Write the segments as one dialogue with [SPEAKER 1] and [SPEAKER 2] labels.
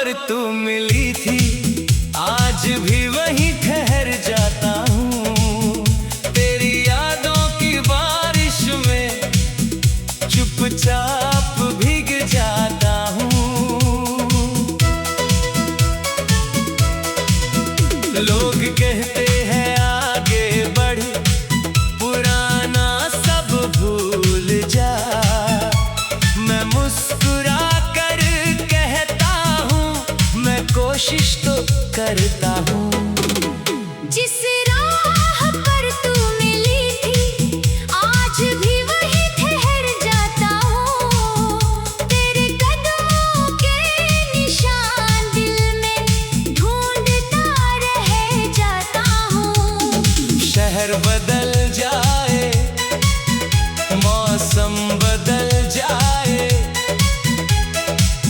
[SPEAKER 1] पर तू मिली थी, आज भी वहीं ठहर जाता हूँ। तेरी यादों की बारिश में चुपचाप भीग जाता हूँ। लोग कहते हैं आगे बढ़, पुराना सब भूल जा। मैं मुस्कुरा कर कहता हूँ, मैं कोशिश तो करता हूँ।
[SPEAKER 2] जिस राह पर तू मिली थी, आज भी वहीं ठहर जाता हूँ। तेरे कदमों के निशान दिल में ढूंढता रह जाता हूँ।
[SPEAKER 1] शहर बदल जाए, मौसम बदल जाए,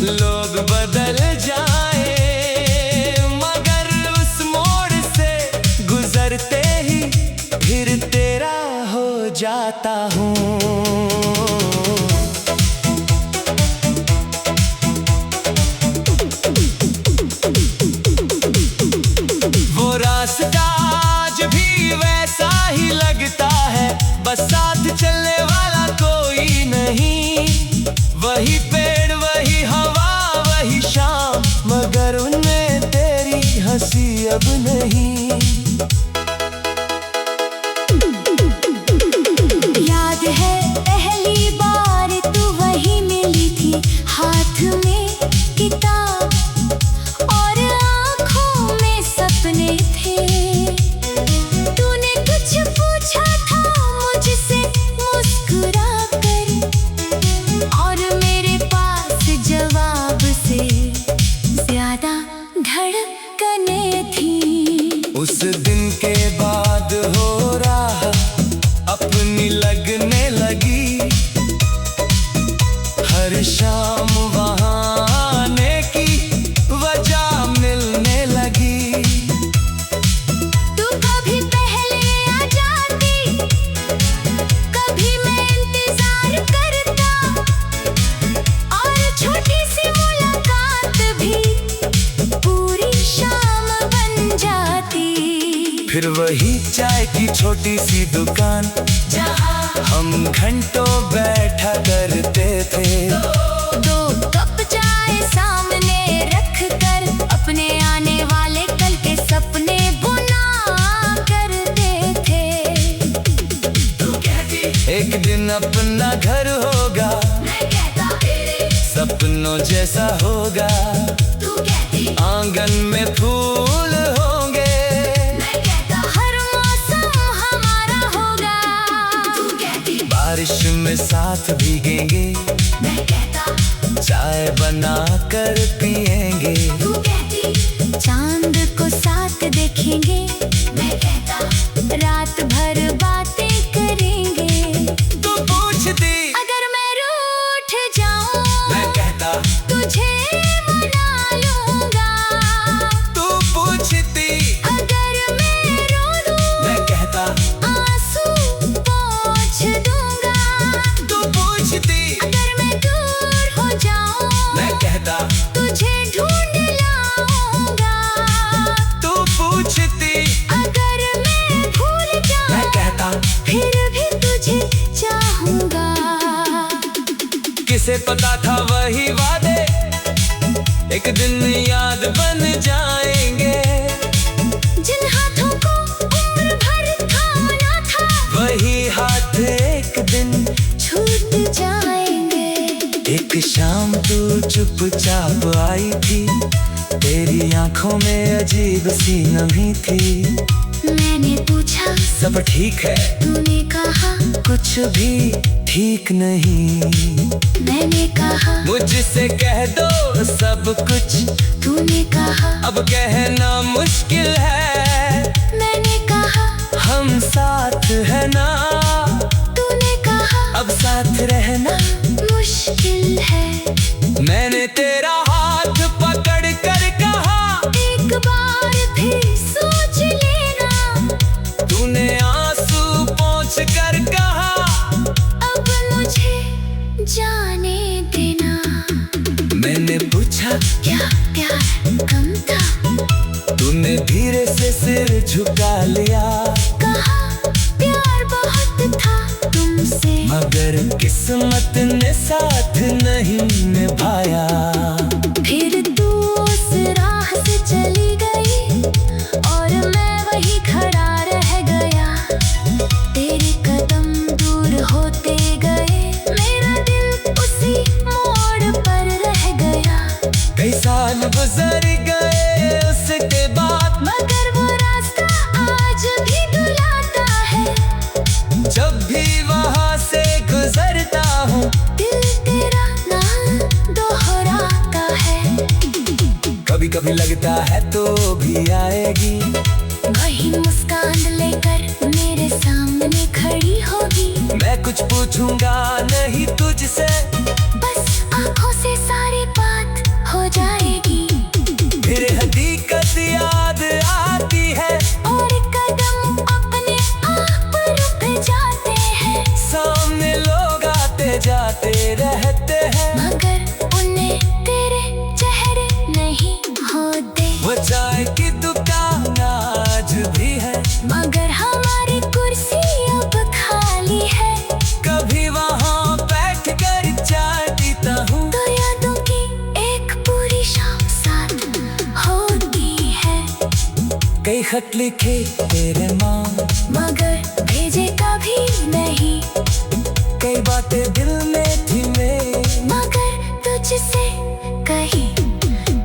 [SPEAKER 1] लोग बदल जाए, मगर उस मोड़ से गुजरते ही फिर तेरा हो जाता हूँ। वो रास्ता आज भी वैसा ही लगता है, बस साथ चलने वाला कोई नहीं। वही पेड़, वही हवा, वही शाम, मगर उनमें तेरी हंसी अब नहीं।
[SPEAKER 2] याद है पहली बार तू वहीं मिली थी, हाथ में किताब और आँखों में सपने थे। तूने कुछ पूछा था मुझसे मुस्कुरा कर, और मेरे पास जवाब से ज्यादा धड़कने थी।
[SPEAKER 1] उस दिन के बाद हो रहा अपनी लगने लगी, हर शाम वहाँ आने की वजह मिलने लगी।
[SPEAKER 2] तू कभी पहले आ जाती, कभी मैं इंतजार करता, और छोटी सी मुलाकात भी पूरी शाम बन जाती।
[SPEAKER 1] फिर वही चाय की छोटी सी दुकान,
[SPEAKER 2] जहाँ
[SPEAKER 1] हम घंटों बैठा करते थे।
[SPEAKER 2] दो कप चाय सामने रख कर, अपने आने वाले कल के सपने बुना करते थे। तू कहती
[SPEAKER 1] एक दिन अपना घर होगा,
[SPEAKER 2] मैं कहता तेरे
[SPEAKER 1] सपनों जैसा होगा।
[SPEAKER 2] तू कहती
[SPEAKER 1] आंगन में फूल होंगे,
[SPEAKER 2] मैं कहता हर मौसम हमारा होगा। तू कहती
[SPEAKER 1] बारिश में साथ भीगेंगे,
[SPEAKER 2] मैं कहता
[SPEAKER 1] चाय बना कर पिएंगे।
[SPEAKER 2] तू कहती चांद को साथ देखेंगे, मैं कहता रात भर बातें करेंगे।
[SPEAKER 1] तू पूछती
[SPEAKER 2] अगर मैं रूठ जाऊं,
[SPEAKER 1] मैं कहता
[SPEAKER 2] तुझे मना लूंगा।
[SPEAKER 1] तू पूछती
[SPEAKER 2] अगर मैं रो दूं,
[SPEAKER 1] मैं कहता
[SPEAKER 2] आंसू पोंछ दूंगा।
[SPEAKER 1] तू पूछती
[SPEAKER 2] अगर मैं दूर हो जाऊं,
[SPEAKER 1] मैं कहता
[SPEAKER 2] तुझे ढूंढ लाऊंगा।
[SPEAKER 1] तू पूछती
[SPEAKER 2] अगर मैं भूल
[SPEAKER 1] मैं
[SPEAKER 2] जाऊं,
[SPEAKER 1] कहता
[SPEAKER 2] फिर भी तुझे चाहूंगा।
[SPEAKER 1] किसे पता था वही वादे एक दिन याद बन जाएंगे।
[SPEAKER 2] जिन हाथों को उम्र भर थामना था,
[SPEAKER 1] वही हाथ एक दिन
[SPEAKER 2] छूट जाएंगे।
[SPEAKER 1] एक शाम तू चुपचाप आई थी, तेरी आंखों में अजीब सी नमी थी।
[SPEAKER 2] मैंने पूछा
[SPEAKER 1] सब ठीक है,
[SPEAKER 2] तूने कहा
[SPEAKER 1] कुछ भी ठीक नहीं।
[SPEAKER 2] मैंने कहा
[SPEAKER 1] मुझसे कह दो सब कुछ,
[SPEAKER 2] तूने कहा
[SPEAKER 1] अब कहना मुश्किल है।
[SPEAKER 2] मैंने कहा
[SPEAKER 1] हम साथ है ना,
[SPEAKER 2] तूने कहा
[SPEAKER 1] अब साथ रहना
[SPEAKER 2] मुश्किल है।
[SPEAKER 1] मैंने तेरा हाथ पकड़ कर कहा,
[SPEAKER 2] एक बार फिर सोच लेना।
[SPEAKER 1] तूने आंसू पोंछ कर कहा,
[SPEAKER 2] अब मुझे जाने देना।
[SPEAKER 1] मैंने पूछा
[SPEAKER 2] क्या प्यार
[SPEAKER 1] कुछ पूछूंगा नहीं तुझसे,
[SPEAKER 2] बस आंखों से सारी बात हो जाएगी।
[SPEAKER 1] फिर हकीकत याद आती है
[SPEAKER 2] और कदम अपने आप रुक जाते हैं।
[SPEAKER 1] सामने लोग आते जाते रहते हैं,
[SPEAKER 2] मगर उन्हें तेरे चेहरे नहीं होते।
[SPEAKER 1] वो चाय की दुकान आज भी है,
[SPEAKER 2] मगर हमारी कुर्सी अब खाली है।
[SPEAKER 1] कभी वहाँ बैठ कर चाय पीता हूँ,
[SPEAKER 2] तो यादों की एक पूरी शाम साथ होती है।
[SPEAKER 1] कई खत लिखे तेरे माँ,
[SPEAKER 2] मगर भेजे कभी नहीं।
[SPEAKER 1] कई बातें दिल में थी मेरे,
[SPEAKER 2] मगर तुझसे कहीं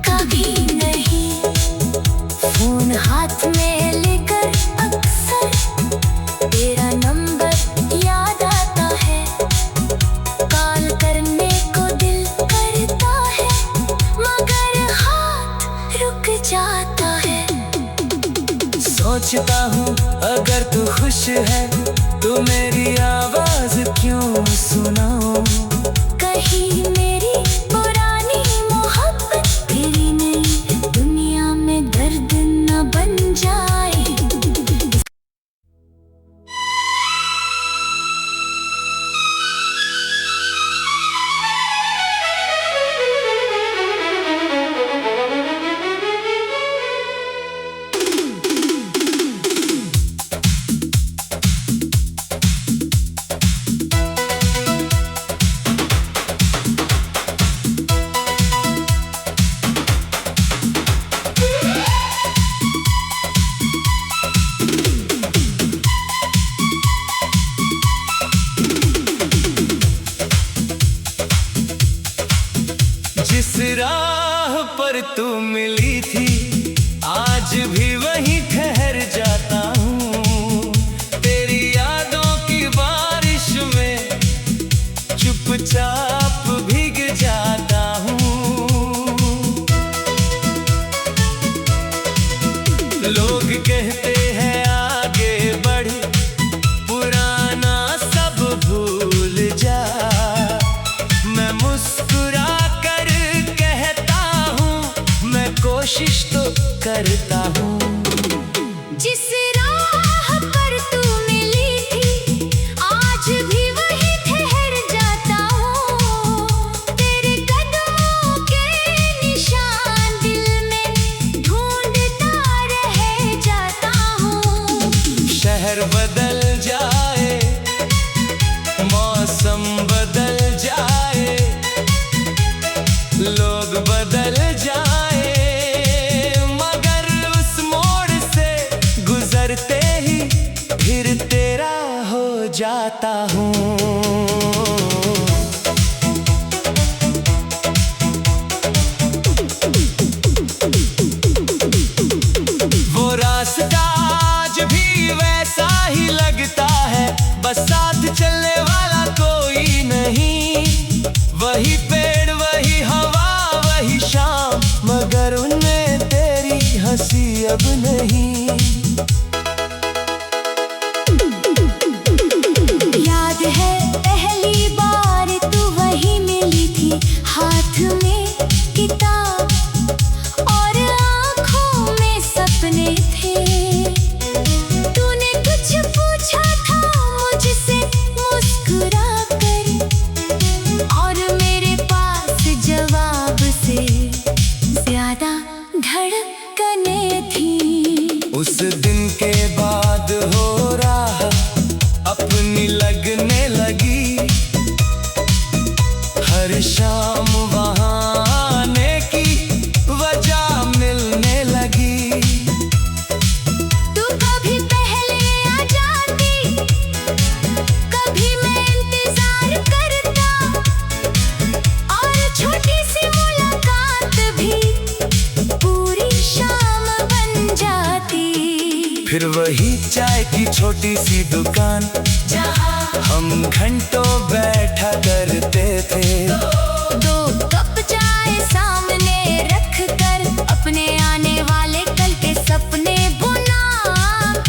[SPEAKER 2] कभी नहीं। फोन हाथ में लेकर अक्सर तेरा नंबर याद आता है। कॉल करने को दिल करता है, मगर हाथ रुक जाता है।
[SPEAKER 1] सोचता हूँ अगर तू खुश है तो मेरी आवाज क्यों सुनाऊं।
[SPEAKER 2] कहीं मेरी पुरानी मोहब्बत तेरी नई दुनिया में दर्द न बन जाए।
[SPEAKER 1] जिस राह पर तू मिली थी आज भी वहीं ठहर जाता हूँ। तेरी यादों की बारिश में चुपचाप भीग जाता हूँ। लोग कहते हैं आगे बढ़, पुराना सब भूल जा। मैं मुस्कुरा कर कहता हूँ मैं कोशिश तो करता हूँ।
[SPEAKER 2] जिस राह पर तू मिली थी आज भी वहीं ठहर जाता हूँ। तेरे कदमों के निशान दिल में ढूंढता रह जाता हूँ।
[SPEAKER 1] शहर बदल जाए, मौसम बदल जाए, लोग बदल जाए, मगर उस मोड़ से गुजरते ही फिर तेरा हो जाता हूँ। वो रास्ता आज भी वैसा ही लगता है, बस साथ चलने वाला कोई नहीं। वही पेड़ वही हवा वही शाम, मगर उनमें तेरी हंसी अब नहीं।
[SPEAKER 2] याद है पहली बार तू वहीं मिली थी, हाथ में किताब और आँखों में सपने थे। तूने कुछ पूछा था मुझसे मुस्कुरा कर, और मेरे पास जवाब से ज्यादा धड़कने थी।
[SPEAKER 1] उस दिन के बाद हो राह अपनी लगने लगी, हर शाम वहाँ आने की वजह मिलने लगी।
[SPEAKER 2] तू कभी पहले आ जाती, कभी मैं इंतजार करता, और छोटी सी मुलाकात भी पूरी शाम बन जाती।
[SPEAKER 1] फिर वही चाय की छोटी सी दुकान
[SPEAKER 2] जहाँ
[SPEAKER 1] हम घंटों बैठा करते थे।
[SPEAKER 2] दो कप चाय सामने रख कर अपने आने वाले कल के सपने बुना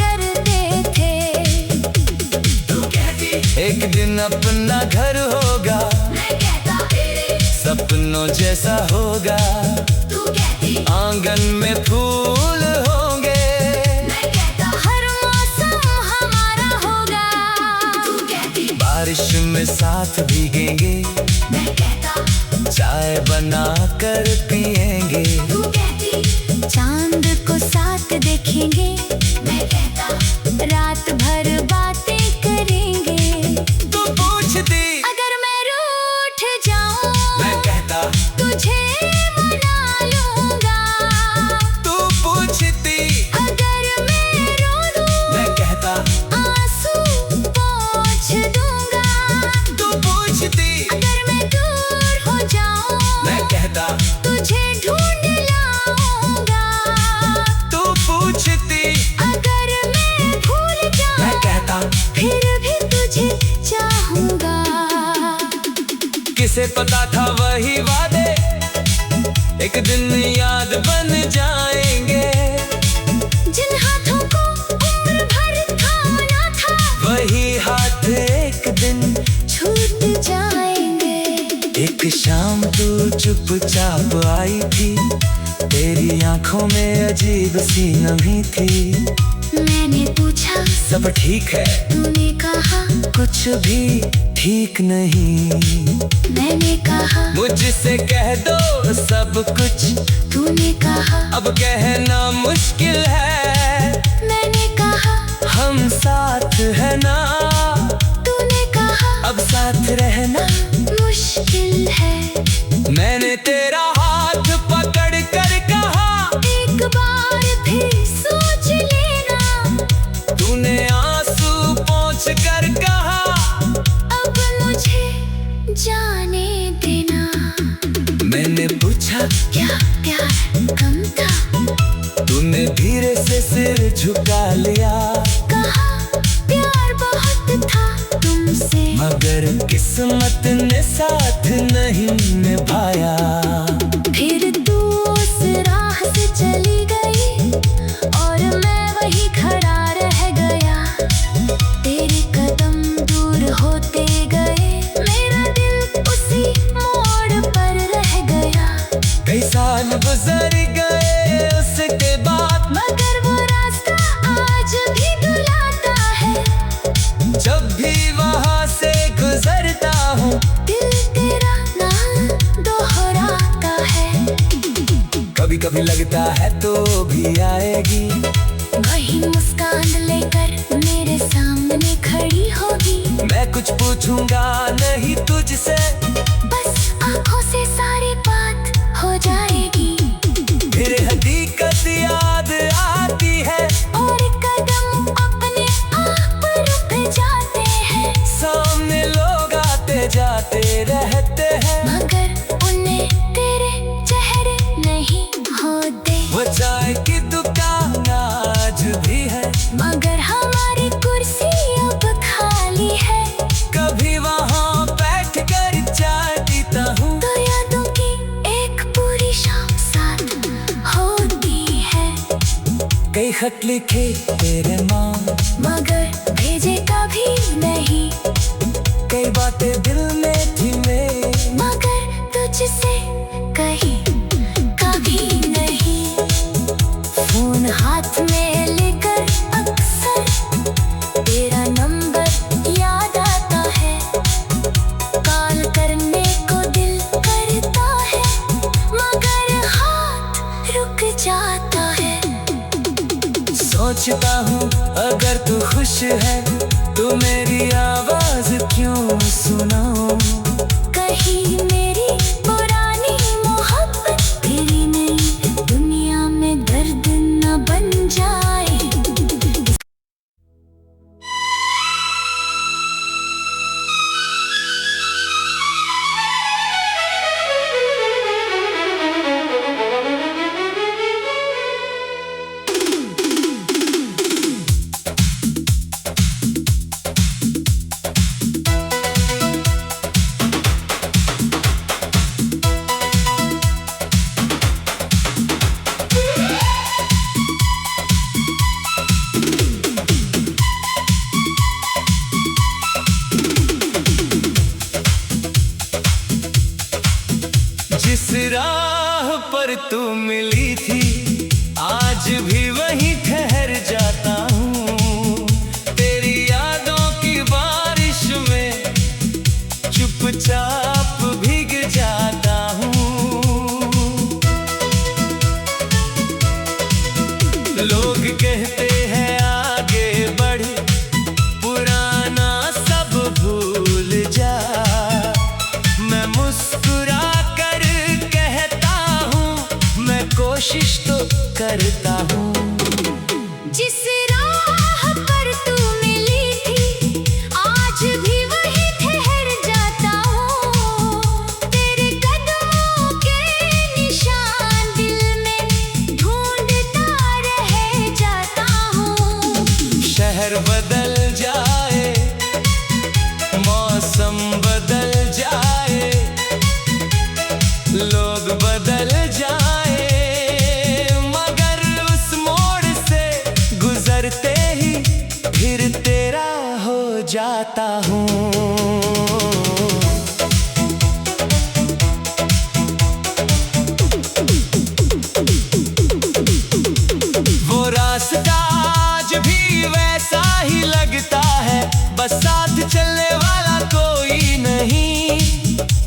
[SPEAKER 2] करते थे।
[SPEAKER 1] एक दिन अपना घर होगा,
[SPEAKER 2] मैं कहता तेरे
[SPEAKER 1] सपनों जैसा होगा।
[SPEAKER 2] तू कहती
[SPEAKER 1] आंगन में फूल होंगे,
[SPEAKER 2] मैं कहता हर मौसम हमारा होगा। तू कहती
[SPEAKER 1] बारिश में साथ भीगेंगे,
[SPEAKER 2] मैं कहता
[SPEAKER 1] चाय बना कर पिएंगे।
[SPEAKER 2] तू कहती चांद को साथ देखेंगे, मैं कहता रात भर बातें करेंगे।
[SPEAKER 1] तू पूछती
[SPEAKER 2] अगर मैं रूठ जाऊं,
[SPEAKER 1] मैं कहता
[SPEAKER 2] तुझे मना लूंगा।
[SPEAKER 1] तू पूछती
[SPEAKER 2] अगर मैं रो दूं,
[SPEAKER 1] मैं कहता
[SPEAKER 2] आंसू पोंछ दूंगा।
[SPEAKER 1] तू पूछती
[SPEAKER 2] अगर मैं दूर हो जाऊं,
[SPEAKER 1] मैं कहता
[SPEAKER 2] तुझे ढूंढ लाऊंगा।
[SPEAKER 1] तू पूछती
[SPEAKER 2] अगर मैं भूल
[SPEAKER 1] मैं
[SPEAKER 2] जाऊं,
[SPEAKER 1] कहता
[SPEAKER 2] फिर भी तुझे चाहूंगा।
[SPEAKER 1] किसे पता था वही वादे एक दिन याद बन जाएंगे।
[SPEAKER 2] जिन हाथों को उम्र भर थामना था,
[SPEAKER 1] वही हाथ एक दिन
[SPEAKER 2] छूट जाएंगे।
[SPEAKER 1] एक शाम तू चुपचाप आई थी, तेरी आंखों में अजीब सी नमी थी।
[SPEAKER 2] मैंने पूछा
[SPEAKER 1] सब ठीक है,
[SPEAKER 2] तूने कहा
[SPEAKER 1] कुछ भी ठीक नहीं।
[SPEAKER 2] मैंने कहा
[SPEAKER 1] मुझसे कह दो सब कुछ,
[SPEAKER 2] तूने कहा
[SPEAKER 1] अब कहना मुश्किल है।
[SPEAKER 2] मैंने कहा
[SPEAKER 1] हम साथ है ना,
[SPEAKER 2] तूने कहा
[SPEAKER 1] अब साथ रहना।
[SPEAKER 2] मुश्किल है।
[SPEAKER 1] मैंने तेरा हाथ पकड़ कर कहा,
[SPEAKER 2] एक बार फिर सोच लेना।
[SPEAKER 1] तूने आंसू पोंछ कर कहा
[SPEAKER 2] अब मुझे जाने देना।
[SPEAKER 1] मैंने पूछा
[SPEAKER 2] क्या प्यार कम था,
[SPEAKER 1] तूने धीरे से सिर झुका लिया।
[SPEAKER 2] कहा प्यार बहुत था तुमसे,
[SPEAKER 1] मगर किस्मत ने साथ नहीं निभाया।
[SPEAKER 2] फिर तू उस राह से चली गई और मैं वही खड़ा रह गया। तेरे कदम दूर होते गए, मेरा दिल उसी मोड़ पर रह गया।
[SPEAKER 1] कई साल गुजर गए उसके बाद,
[SPEAKER 2] मगर वो रास्ता आज भी बुलाता है।
[SPEAKER 1] जब भी वहां से गुजरता हूँ,
[SPEAKER 2] दिल तेरा नाम दोहराता है।
[SPEAKER 1] कभी कभी लगता है तो भी आएगी।
[SPEAKER 2] वही मुस्कान लेकर मेरे सामने खड़ी होगी।
[SPEAKER 1] मैं कुछ पूछूंगा नहीं तुझसे,
[SPEAKER 2] बस आंखों से सारी बात हो जाएगी।
[SPEAKER 1] फिर हकीकत याद आती है
[SPEAKER 2] और कदम अपने आप रुक जाते हैं।
[SPEAKER 1] सामने लोग आते जाते रहते हैं।
[SPEAKER 2] मगर उन्हें तेरे चेहरे नहीं होते।
[SPEAKER 1] वो चाय की दुकान आज भी है,
[SPEAKER 2] मगर हमारी कुर्सी अब खाली है।
[SPEAKER 1] कभी वहाँ बैठ कर चाय पीता हूँ।
[SPEAKER 2] तो यादों की एक पूरी शाम साथ होती है।
[SPEAKER 1] कई खत लिखे तेरे नाम,
[SPEAKER 2] मगर भेजे कभी नहीं।
[SPEAKER 1] कई बातें दिल में थी मेरे,
[SPEAKER 2] मगर तुझसे कहीं कभी नहीं। फोन हाथ में लेकर अक्सर तेरा नंबर याद आता है। कॉल करने को दिल करता है, मगर हाथ रुक जाता है।
[SPEAKER 1] सोचता हूँ अगर तू खुश है तो मेरी आवाज क्यों सुनाऊं।
[SPEAKER 2] कहीं मेरी पुरानी मोहब्बत तेरी नई दुनिया में दर्द न बन जाए।
[SPEAKER 1] पर तू मिली थी, आज भी वहीं ठहर जाता हूँ। तेरी यादों की बारिश में चुपचाप भीग जाता हूँ। लोग कहते हैं आगे बढ़, पुराना सब भूल जा। मैं मुस्कुरा कर कहता हूँ, मैं कोशिश तो करता हूँ।
[SPEAKER 2] जिस राह पर तू मिली थी, आज भी वहीं ठहर जाता हूँ। तेरे कदमों के निशान दिल में ढूंढता रह जाता हूँ।
[SPEAKER 1] शहर बदल जाए, मौसम बदल जाए, लोग बदल जाए, मगर उस मोड़ से गुजरते ही फिर तेरा हो जाता हूँ। वो रास्ता आज भी वैसा ही लगता है, बस साथ चलने वाला कोई नहीं।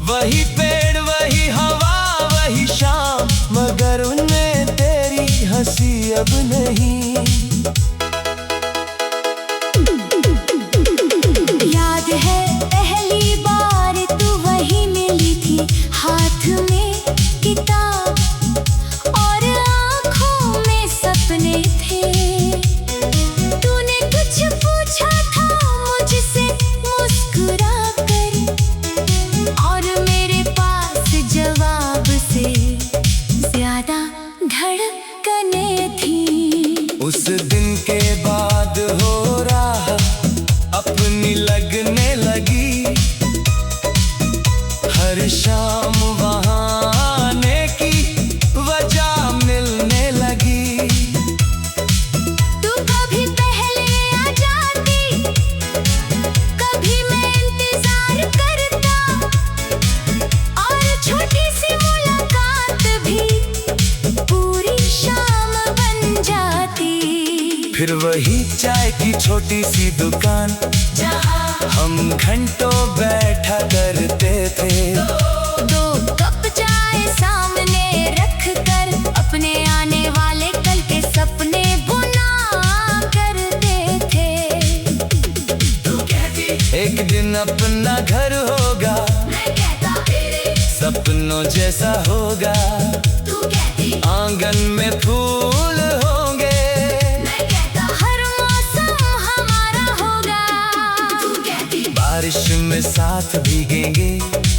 [SPEAKER 1] वही पेड़, वही हवा, वही शाम, मगर उनमें तेरी हंसी अब नहीं।
[SPEAKER 2] याद है पहली बार तू वहीं मिली थी, हाथ में किताब और आँखों में सपने थे। तूने कुछ पूछा था मुझसे मुस्कुरा कर, और मेरे पास जवाब से ज्यादा धड़कने थी।
[SPEAKER 1] उस दिन के बाद हो राह अपनी लगने लगी, हर शाम वहाँ आने की वजह मिलने लगी।
[SPEAKER 2] तू कभी पहले आ जाती, कभी मैं इंतजार करता, और छोटी सी मुलाकात भी पूरी शाम बन जाती।
[SPEAKER 1] फिर वही चाय की छोटी सी दुकान,
[SPEAKER 2] जहाँ
[SPEAKER 1] हम घंटों बैठा करते थे।
[SPEAKER 2] दो कप चाय सामने रख कर, अपने आने वाले कल के सपने बुना करते थे। तू कहती
[SPEAKER 1] एक दिन अपना घर होगा,
[SPEAKER 2] मैं कहता तेरे
[SPEAKER 1] सपनों जैसा होगा।
[SPEAKER 2] तू कहती
[SPEAKER 1] आंगन में फूल होंगे,
[SPEAKER 2] मैं कहता हर मौसम हमारा होगा। तू कहती
[SPEAKER 1] बारिश में साथ भीगेंगे,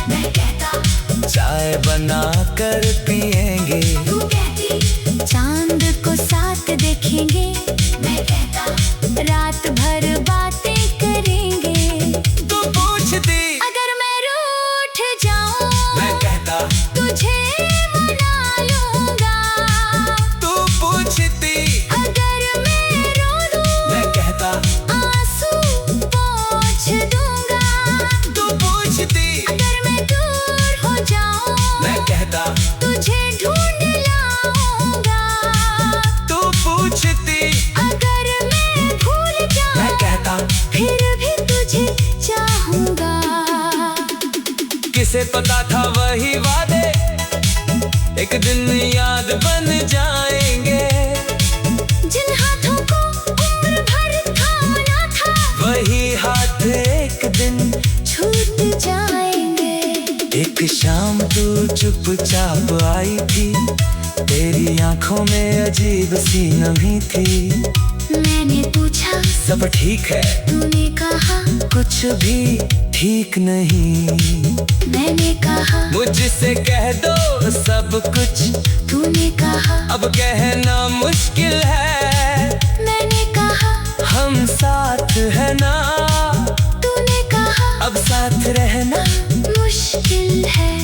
[SPEAKER 2] मैं कहता
[SPEAKER 1] चाय बना कर पिएंगे।
[SPEAKER 2] तू कहती चांद को साथ देखेंगे, मैं कहता रात भर बातें करेंगे।
[SPEAKER 1] तू पूछती
[SPEAKER 2] अगर मैं रूठ जाऊं,
[SPEAKER 1] मैं कहता
[SPEAKER 2] तुझे मना लूंगा।
[SPEAKER 1] तू पूछती
[SPEAKER 2] अगर मैं रो दूं,
[SPEAKER 1] मैं कहता
[SPEAKER 2] आंसू पोंछ दूंगा।
[SPEAKER 1] तू पूछती
[SPEAKER 2] अगर मैं दूर हो जाऊं,
[SPEAKER 1] मैं कहता
[SPEAKER 2] तुझे ढूंढ लाऊंगा।
[SPEAKER 1] तू पूछती
[SPEAKER 2] अगर मैं भूल
[SPEAKER 1] मैं
[SPEAKER 2] जाऊं,
[SPEAKER 1] कहता
[SPEAKER 2] फिर भी तुझे चाहूंगा।
[SPEAKER 1] किसे पता था वही वादे एक दिन याद बन जाएंगे।
[SPEAKER 2] जिन हाथों को उम्र भर थामा था,
[SPEAKER 1] वही हाथ एक दिन
[SPEAKER 2] छूट जाएंगे।
[SPEAKER 1] एक शाम तू चुपचाप आई थी, तेरी आंखों में अजीब सी नमी थी।
[SPEAKER 2] मैंने पूछा
[SPEAKER 1] सब ठीक है,
[SPEAKER 2] तूने कहा
[SPEAKER 1] कुछ भी ठीक नहीं।
[SPEAKER 2] मैंने कहा
[SPEAKER 1] मुझसे कह दो सब कुछ,
[SPEAKER 2] तूने कहा
[SPEAKER 1] अब कहना मुश्किल है।
[SPEAKER 2] मैंने कहा
[SPEAKER 1] हम साथ है ना,
[SPEAKER 2] तूने कहा
[SPEAKER 1] अब साथ रहना
[SPEAKER 2] मुश्किल है।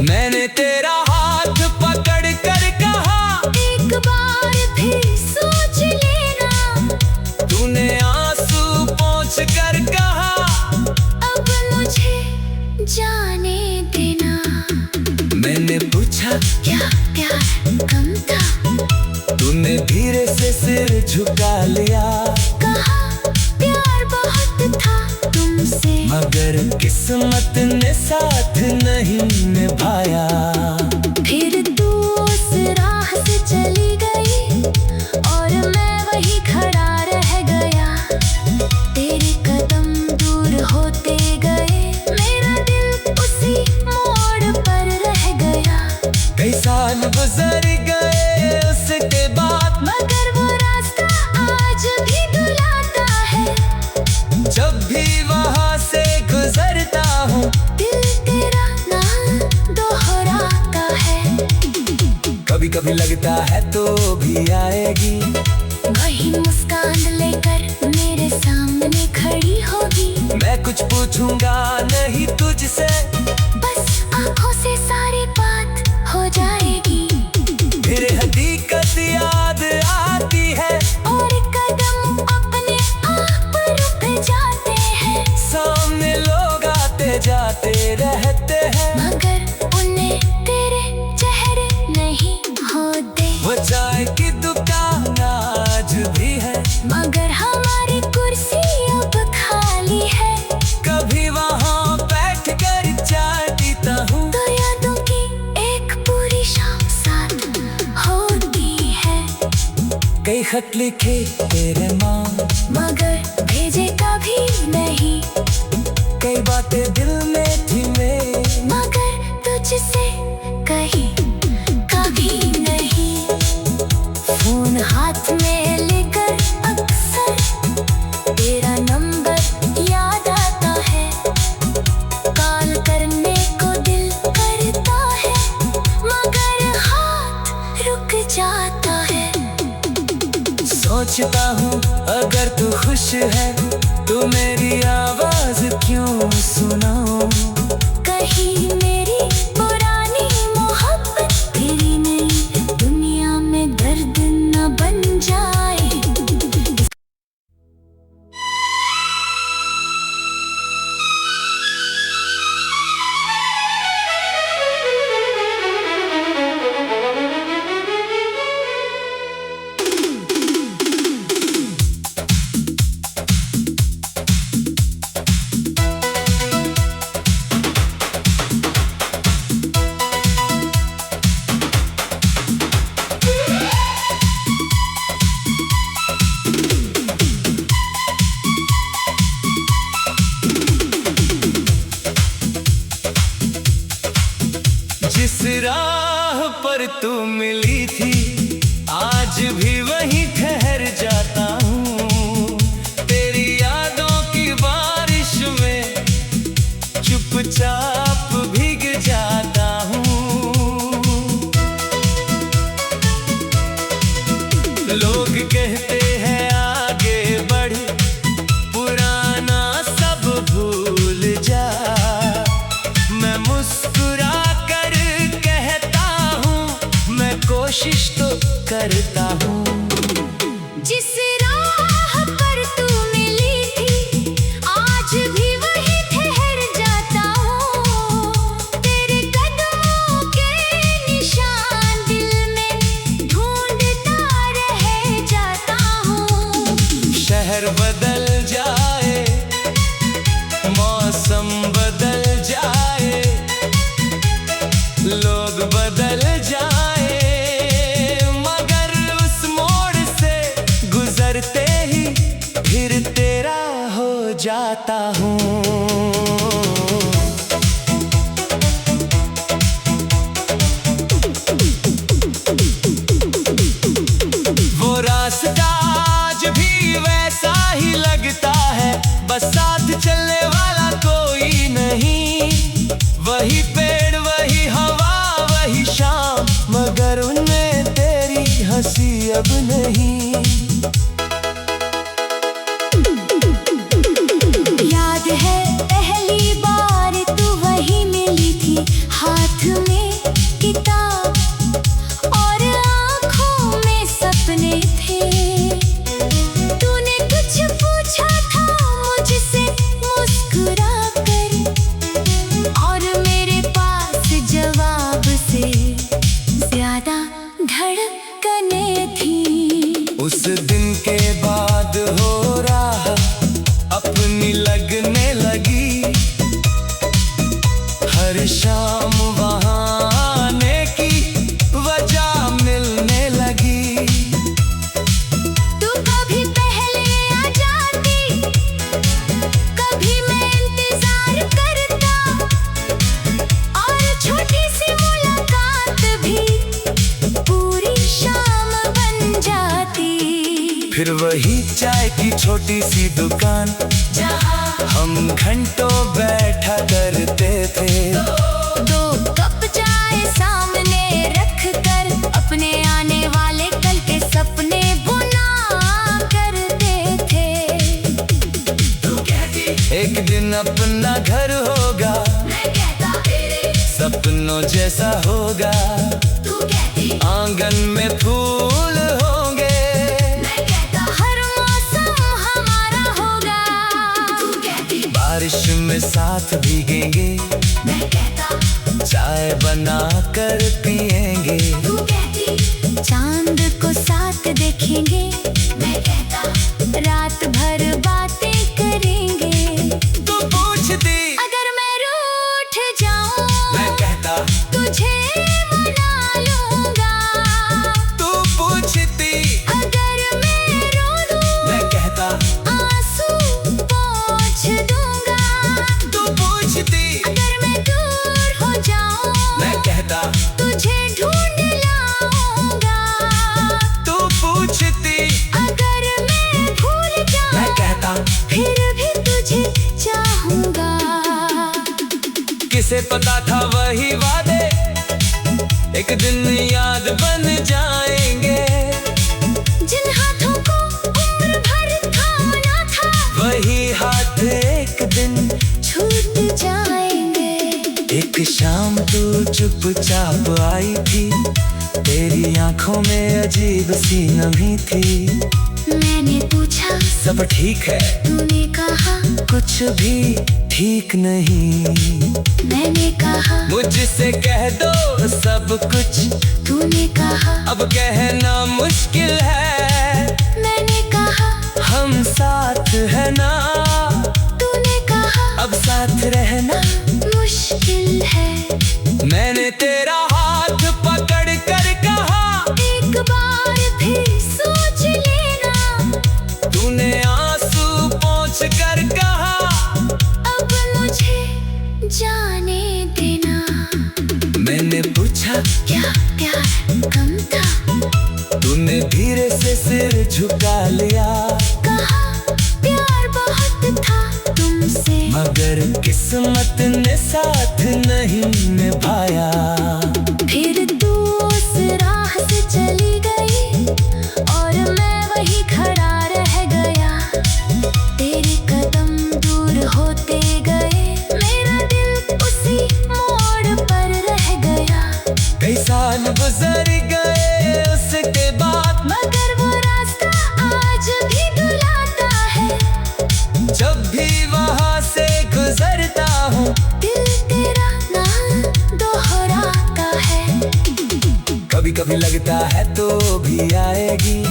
[SPEAKER 1] मैंने तेरा हाथ पकड़ कर कहा,
[SPEAKER 2] एक बार फिर सोच लेना।
[SPEAKER 1] तूने आंसू पोंछ कर कहा,
[SPEAKER 2] अब मुझे जाने देना।
[SPEAKER 1] मैंने पूछा
[SPEAKER 2] क्या प्यार
[SPEAKER 1] मगर किस्मत ने साथ नहीं निभाया।
[SPEAKER 2] फिर तू उस राह से चली गई और मैं वही खड़ा रह गया। तेरे कदम दूर होते गए, मेरा दिल उसी मोड़ पर रह गया।
[SPEAKER 1] कई साल गुजर गए उसके बाद,
[SPEAKER 2] मगर वो रास्ता आज भी बुलाता है।
[SPEAKER 1] जब भी वहां से गुजरता हूँ,
[SPEAKER 2] दिल तेरा नाम दोहराता है।
[SPEAKER 1] कभी कभी लगता है तो भी आएगी,
[SPEAKER 2] वही मुस्कान लेकर मेरे सामने खड़ी होगी।
[SPEAKER 1] मैं कुछ पूछूंगा नहीं तुझसे,
[SPEAKER 2] बस आंखों से सारी बात हो जाएगी।
[SPEAKER 1] फिर हकीकत याद आती है
[SPEAKER 2] और कदम अपने आप रुक जाते हैं।
[SPEAKER 1] सामने लोग आते जाते रहते हैं,
[SPEAKER 2] मगर उन्हें तेरे चेहरे नहीं होते।
[SPEAKER 1] वो चाय की दुकान आज भी है,
[SPEAKER 2] मगर हमारी कुर्सी अब खाली है।
[SPEAKER 1] कभी वहाँ बैठ कर चाय पीता हूँ,
[SPEAKER 2] तो यादों की एक पूरी शाम साथ होती है।
[SPEAKER 1] कई खत लिखे तेरे नाम,
[SPEAKER 2] मगर भेजे कभी नहीं।
[SPEAKER 1] कई बातें दिल में थी मेरे,
[SPEAKER 2] मगर तुझसे कही कभी नहीं। फोन हाथ में लेकर अक्सर तेरा नंबर याद आता है। कॉल करने को दिल करता है, मगर हाथ रुक जाता है।
[SPEAKER 1] सोचता हूँ अगर तू खुश है तो मेरी आवाज क्यों सुनाऊं।
[SPEAKER 2] कहीं मेरी पुरानी मोहब्बत तेरी नई दुनिया में दर्द न बन जाए।
[SPEAKER 1] जिस राह पर तू मिली थी आज भी वहीं ठहर जाता हूँ। तेरी यादों की बारिश में चुपचाप भीग जाता हूँ। लोग कहते हैं आगे बढ़, पुराना सब भूल जा। मैं मुस्कुरा कर कहता हूँ, मैं कोशिश तो करता हूँ।
[SPEAKER 2] जिस राह पर तू मिली थी आज भी वहीं ठहर जाता हूँ। तेरे कदमों के निशान दिल में ढूंढता रह जाता हूँ।
[SPEAKER 1] शहर बदल जाए, मौसम बदल जाए, लोग बदल जाए, मगर उस मोड़ से गुजरते ही फिर तेरा हो जाता हूँ। वो रास्ता आज भी वैसा ही लगता है, बस साथ चलने वाला कोई नहीं। वही पेड़ वही हवा वही शाम, मगर उनमें तेरी हंसी अब नहीं।
[SPEAKER 2] याद है
[SPEAKER 1] छोटी सी दुकान
[SPEAKER 2] जहाँ
[SPEAKER 1] हम घंटों बैठा करते थे।
[SPEAKER 2] दो कप चाय सामने रख कर अपने आने वाले कल के सपने बुना करते थे। तू कहती
[SPEAKER 1] एक दिन अपना घर होगा,
[SPEAKER 2] मैं कहता तेरे
[SPEAKER 1] सपनों जैसा होगा।
[SPEAKER 2] तू कहती
[SPEAKER 1] आंगन में फूल होंगे,
[SPEAKER 2] मैं कहता हर मौसम हमारा होगा। तू कहती
[SPEAKER 1] बारिश में साथ भीगेंगे,
[SPEAKER 2] मैं कहता
[SPEAKER 1] चाय बना कर पिएंगे।
[SPEAKER 2] तू कहती चांद को साथ देखेंगे, मैं कहता रात भर बातें करेंगे।
[SPEAKER 1] तू पूछती
[SPEAKER 2] अगर मैं रूठ जाऊं
[SPEAKER 1] मैं कहता,
[SPEAKER 2] तुझे मना लूंगा।
[SPEAKER 1] तू पूछती
[SPEAKER 2] अगर मैं रो दूं
[SPEAKER 1] मैं कहता,
[SPEAKER 2] आंसू पोंछ दूंगा।
[SPEAKER 1] तू पूछती
[SPEAKER 2] अगर मैं दूर हो जाऊं
[SPEAKER 1] मैं कहता,
[SPEAKER 2] तुझे ढूंढ लाऊंगा।
[SPEAKER 1] तू पूछती
[SPEAKER 2] अगर मैं भूल
[SPEAKER 1] मैं
[SPEAKER 2] जाऊं
[SPEAKER 1] कहता।
[SPEAKER 2] फिर भी तुझे चाहूंगा।
[SPEAKER 1] किसे पता था वही वादे एक दिन याद बन जाएंगे।
[SPEAKER 2] जिन हाथों को उम्र भर थामना था
[SPEAKER 1] वही हाथ एक दिन
[SPEAKER 2] छूट जाएंगे।
[SPEAKER 1] एक शाम तू चुपचाप आई थी, तेरी आंखों में अजीब सी नमी थी।
[SPEAKER 2] मैंने पूछा
[SPEAKER 1] सब ठीक है,
[SPEAKER 2] तूने कहा
[SPEAKER 1] कुछ भी ठीक नहीं।
[SPEAKER 2] मैंने कहा
[SPEAKER 1] मुझसे कह दो सब कुछ,
[SPEAKER 2] तूने कहा
[SPEAKER 1] अब कहना मुश्किल है।
[SPEAKER 2] मैंने कहा
[SPEAKER 1] हम साथ है ना,
[SPEAKER 2] तूने कहा
[SPEAKER 1] अब साथ रहना
[SPEAKER 2] मुश्किल है।
[SPEAKER 1] मैंने तेरा हाथ पकड़ कर कहा,
[SPEAKER 2] एक बार फिर सोच लेना।
[SPEAKER 1] तूने आंसू पोंछ कर कहा,
[SPEAKER 2] अब मुझे जाने देना।
[SPEAKER 1] मैंने पूछा
[SPEAKER 2] क्या प्यार कम था,
[SPEAKER 1] तूने धीरे से सिर झुका लिया।
[SPEAKER 2] कहा प्यार बहुत था तुमसे,
[SPEAKER 1] मगर किस्मत ने साथ नहीं निभाया।
[SPEAKER 2] फिर तू उस राह से चली गई और मैं वही खड़ा रह गया। तेरे कदम दूर होते गए, मेरा दिल उसी मोड़ पर रह गया।
[SPEAKER 1] कई साल गुजर गए उसके बाद,
[SPEAKER 2] मगर वो रास्ता आज भी बुलाता है।
[SPEAKER 1] जब भी वहां से गुजरता हूँ
[SPEAKER 2] दिल तेरा नाम दोहराता है।
[SPEAKER 1] कभी कभी लगता है तो भी आएगी,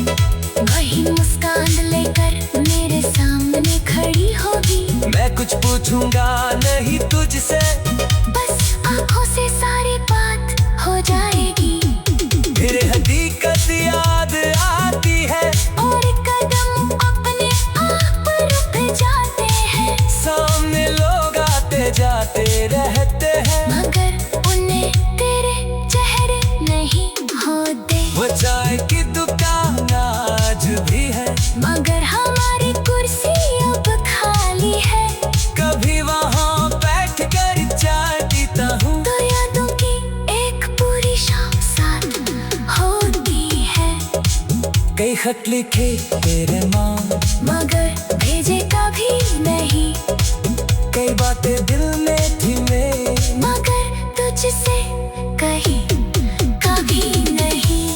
[SPEAKER 2] वही मुस्कान लेकर मेरे सामने खड़ी होगी।
[SPEAKER 1] मैं कुछ पूछूंगा नहीं तुझसे,
[SPEAKER 2] बस आंखों से सारी बात हो जाएगी।
[SPEAKER 1] फिर हकीकत याद आती है,
[SPEAKER 2] और कदम अपने आप रुक जाते हैं।
[SPEAKER 1] सामने लोग आते जाते रहते हैं।
[SPEAKER 2] मगर उन्हें तेरे चेहरे नहीं होते।
[SPEAKER 1] वो चाय की दुकान आज भी है,
[SPEAKER 2] मगर हमारी कुर्सी अब खाली है।
[SPEAKER 1] कभी वहाँ बैठ कर चाय पीता हूँ,
[SPEAKER 2] तो यादों की एक पूरी शाम साथ होती है।
[SPEAKER 1] कई खत लिखे तेरे माँ,
[SPEAKER 2] मगर भेजे कभी नहीं।
[SPEAKER 1] कई बातें दिल में थी मेरे,
[SPEAKER 2] मगर तुझसे कही कभी नहीं।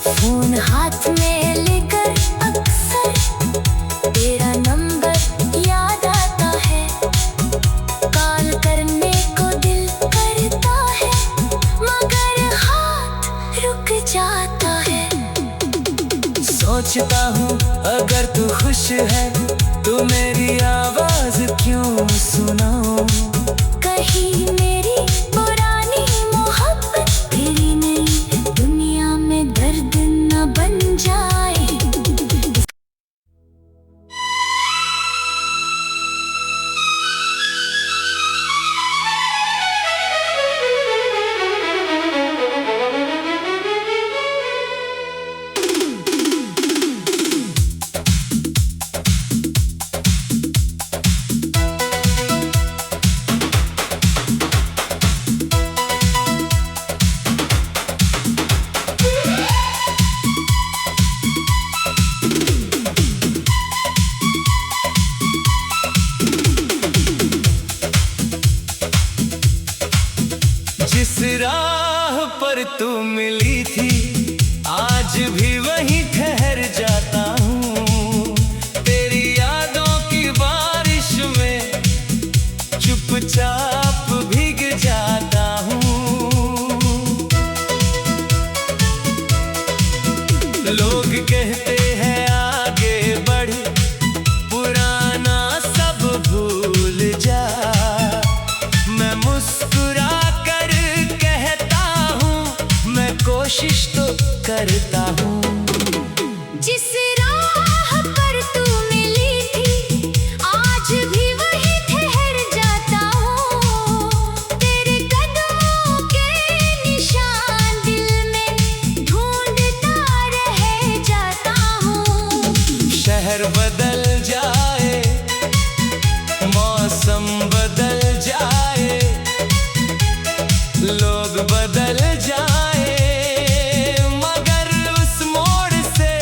[SPEAKER 2] फोन हाथ में लेकर अक्सर तेरा नंबर याद आता है। कॉल करने को दिल करता है, मगर हाथ रुक जाता है।
[SPEAKER 1] सोचता हूँ अगर तू खुश है तो मेरी आवाज क्यों सुनाऊं।
[SPEAKER 2] कहीं मेरी पुरानी मोहब्बत तेरी नई दुनिया में दर्द न बन जाए।
[SPEAKER 1] राह पर तू मिली थी, आज भी वहीं ठहर जाता हूँ। तेरी यादों की बारिश में चुपचाप भीग जाता हूँ। लोग कहते हैं आगे बढ़, पुराना सब भूल जा। मैं मुस्कुरा कर कहता हूँ, मैं कोशिश तो करता हूँ।
[SPEAKER 2] जिस राह पर तू मिली थी, आज भी वहीं ठहर जाता हूँ। तेरे कदमों के निशान दिल में ढूंढता रह जाता हूँ।
[SPEAKER 1] शहर बदल जाए, मौसम बदल जाए, लोग बदल जाए, मगर उस मोड़ से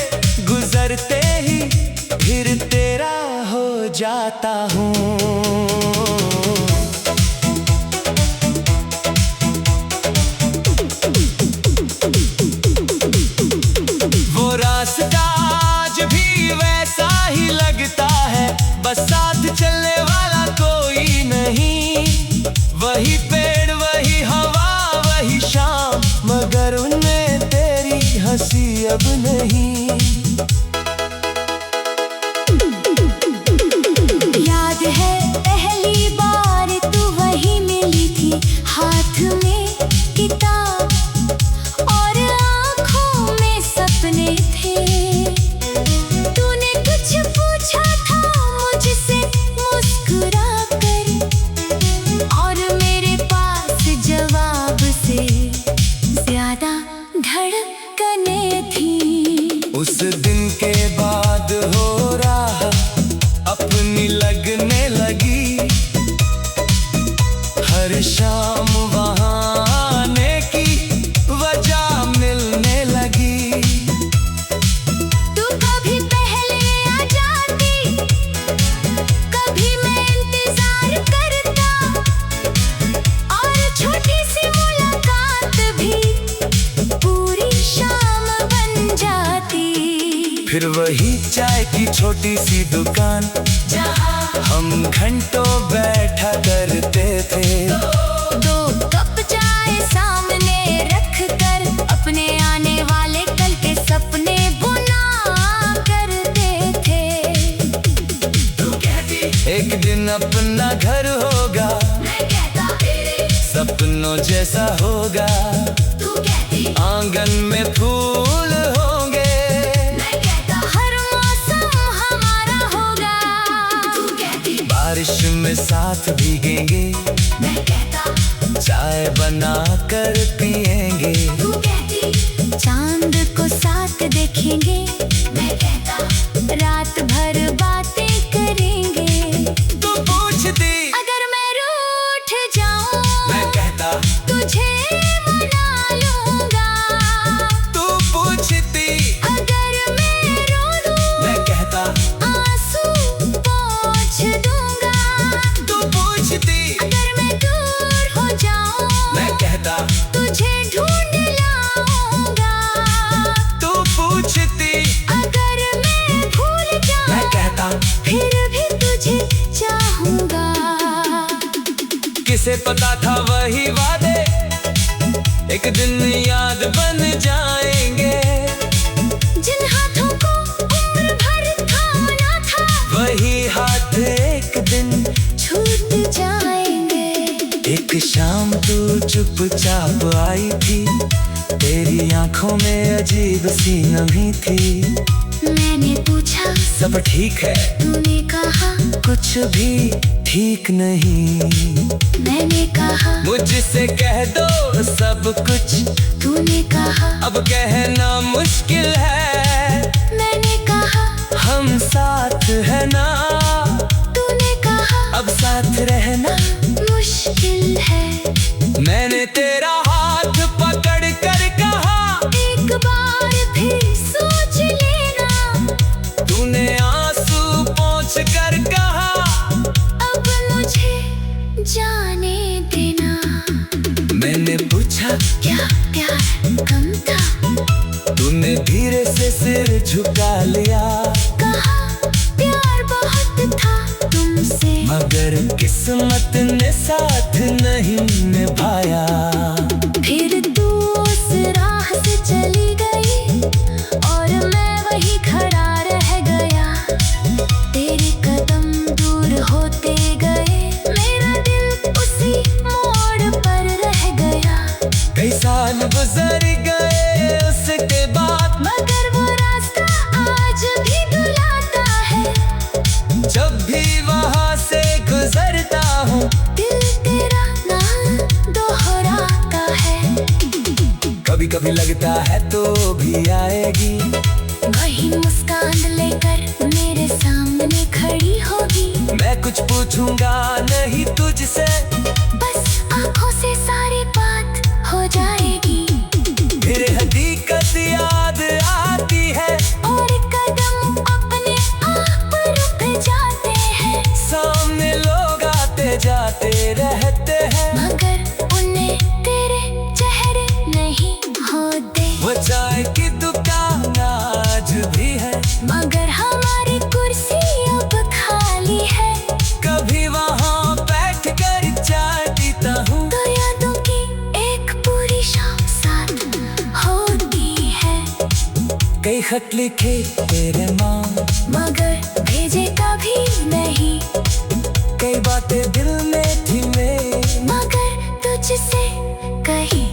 [SPEAKER 1] गुजरते ही फिर तेरा हो जाता हूँ। वो रास्ता आज भी वैसा ही लगता है, बस साथ चलने वाला कोई नहीं। वही पेड़, वही हवा, वही शाम, मगर उनमें तेरी हंसी अब नहीं।
[SPEAKER 2] याद है पहली बार तू वहीं मिली थी, हाथ में किताब और आँखों में सपने थे। तूने कुछ पूछा था मुझसे मुस्कुरा कर, और मेरे पास जवाब से ज्यादा धड़कने थी।
[SPEAKER 1] उस दिन के बाद हो राह अपनी लगने लगी, हर शाम वहाँ आने की वजह मिलने लगी।
[SPEAKER 2] तू कभी पहले आ जाती, कभी मैं इंतजार करता, और छोटी सी मुलाकात भी पूरी शाम बन जाती।
[SPEAKER 1] फिर वही चाय की छोटी सी दुकान,
[SPEAKER 2] जहाँ
[SPEAKER 1] हम घंटों बैठा करते थे।
[SPEAKER 2] दो कप चाय सामने रख कर, अपने आने वाले कल के सपने बुना करते थे। तू कहती
[SPEAKER 1] एक दिन अपना घर होगा,
[SPEAKER 2] मैं कहता तेरे
[SPEAKER 1] सपनों जैसा होगा।
[SPEAKER 2] तू कहती
[SPEAKER 1] आंगन में फूल होंगे,
[SPEAKER 2] मैं कहता हर मौसम हमारा होगा। तू कहती
[SPEAKER 1] बारिश में साथ भीगेंगे,
[SPEAKER 2] मैं कहता
[SPEAKER 1] चाय बना कर पिएंगे।
[SPEAKER 2] तू कहती चांद को साथ देखेंगे, मैं कहता रात भर बातें करेंगे।
[SPEAKER 1] तू पूछती
[SPEAKER 2] अगर मैं रूठ जाऊं,
[SPEAKER 1] मैं कहता
[SPEAKER 2] तुझे मना लूंगा।
[SPEAKER 1] तू पूछती
[SPEAKER 2] अगर मैं रो दूं,
[SPEAKER 1] मैं कहता
[SPEAKER 2] आंसू पोंछ दूंगा।
[SPEAKER 1] तू पूछती
[SPEAKER 2] अगर मैं दूर हो जाऊं,
[SPEAKER 1] मैं कहता
[SPEAKER 2] तुझे ढूंढ लाऊंगा।
[SPEAKER 1] तू पूछती
[SPEAKER 2] अगर मैं भूल
[SPEAKER 1] मैं
[SPEAKER 2] जाऊं,
[SPEAKER 1] कहता
[SPEAKER 2] फिर भी तुझे चाहूंगा।
[SPEAKER 1] किसे पता था वही वादे एक दिन याद बन जाएंगे।
[SPEAKER 2] जिन हाथों को उम्र भर थामना था,
[SPEAKER 1] वही हाथ एक दिन
[SPEAKER 2] छूट जाएंगे।
[SPEAKER 1] एक शाम तू चुपचाप आई थी, तेरी आंखों में अजीब सी नमी थी।
[SPEAKER 2] मैंने पूछा
[SPEAKER 1] सब ठीक है,
[SPEAKER 2] तूने कहा
[SPEAKER 1] कुछ भी ठीक नहीं।
[SPEAKER 2] मैंने कहा
[SPEAKER 1] मुझसे कह दो सब कुछ,
[SPEAKER 2] तूने कहा
[SPEAKER 1] अब कहना मुश्किल है।
[SPEAKER 2] मैंने कहा
[SPEAKER 1] हम साथ है ना,
[SPEAKER 2] तूने कहा
[SPEAKER 1] अब साथ रहना
[SPEAKER 2] मुश्किल है।
[SPEAKER 1] मैंने तेरा हाथ पकड़ कर कहा,
[SPEAKER 2] एक बार फिर सोच लेना।
[SPEAKER 1] तूने आंसू पोंछ कर कहा,
[SPEAKER 2] अब मुझे जाने देना।
[SPEAKER 1] मैंने पूछा
[SPEAKER 2] क्या प्यार कम था।
[SPEAKER 1] तूने धीरे से सिर झुका लिया,
[SPEAKER 2] कहा प्यार बहुत था तुमसे,
[SPEAKER 1] मगर किस्मत ने साथ नहीं निभाया।
[SPEAKER 2] फिर तू उस राह से चली गई और मैं वही खड़ा रह गया। तेरे कदम दूर होते गए, मेरा दिल उसी मोड़ पर रह गया।
[SPEAKER 1] कई साल गुजर गए उसके बाद,
[SPEAKER 2] मगर वो रास्ता आज भी बुलाता है।
[SPEAKER 1] जब भी वहाँ से गुजरता हूँ,
[SPEAKER 2] दिल तेरा नाम दोहराता है।
[SPEAKER 1] कभी कभी लगता है तो भी आएगी,
[SPEAKER 2] वही मुस्कान लेकर मेरे सामने खड़ी होगी।
[SPEAKER 1] मैं कुछ पूछूंगा नहीं तुझसे,
[SPEAKER 2] बस आंखों से सारी बात हो जाएगी।
[SPEAKER 1] फिर हकीकत याद आती है,
[SPEAKER 2] और कदम अपने आप रुक जाते हैं।
[SPEAKER 1] सामने लोग आते जाते रहते हैं,
[SPEAKER 2] मगर उन्हें तेरे चेहरे नहीं होते।
[SPEAKER 1] वो चाय की दुकान आज भी है,
[SPEAKER 2] मगर हमारी कुर्सी अब खाली है।
[SPEAKER 1] कभी वहाँ बैठ कर चाय पीता हूँ,
[SPEAKER 2] तो यादों की एक पूरी शाम साथ होती है।
[SPEAKER 1] कई खत लिखे तेरे नाम,
[SPEAKER 2] मगर भेजे कभी नहीं।
[SPEAKER 1] कई बातें दिल में थी मेरे,
[SPEAKER 2] मगर तुझसे कही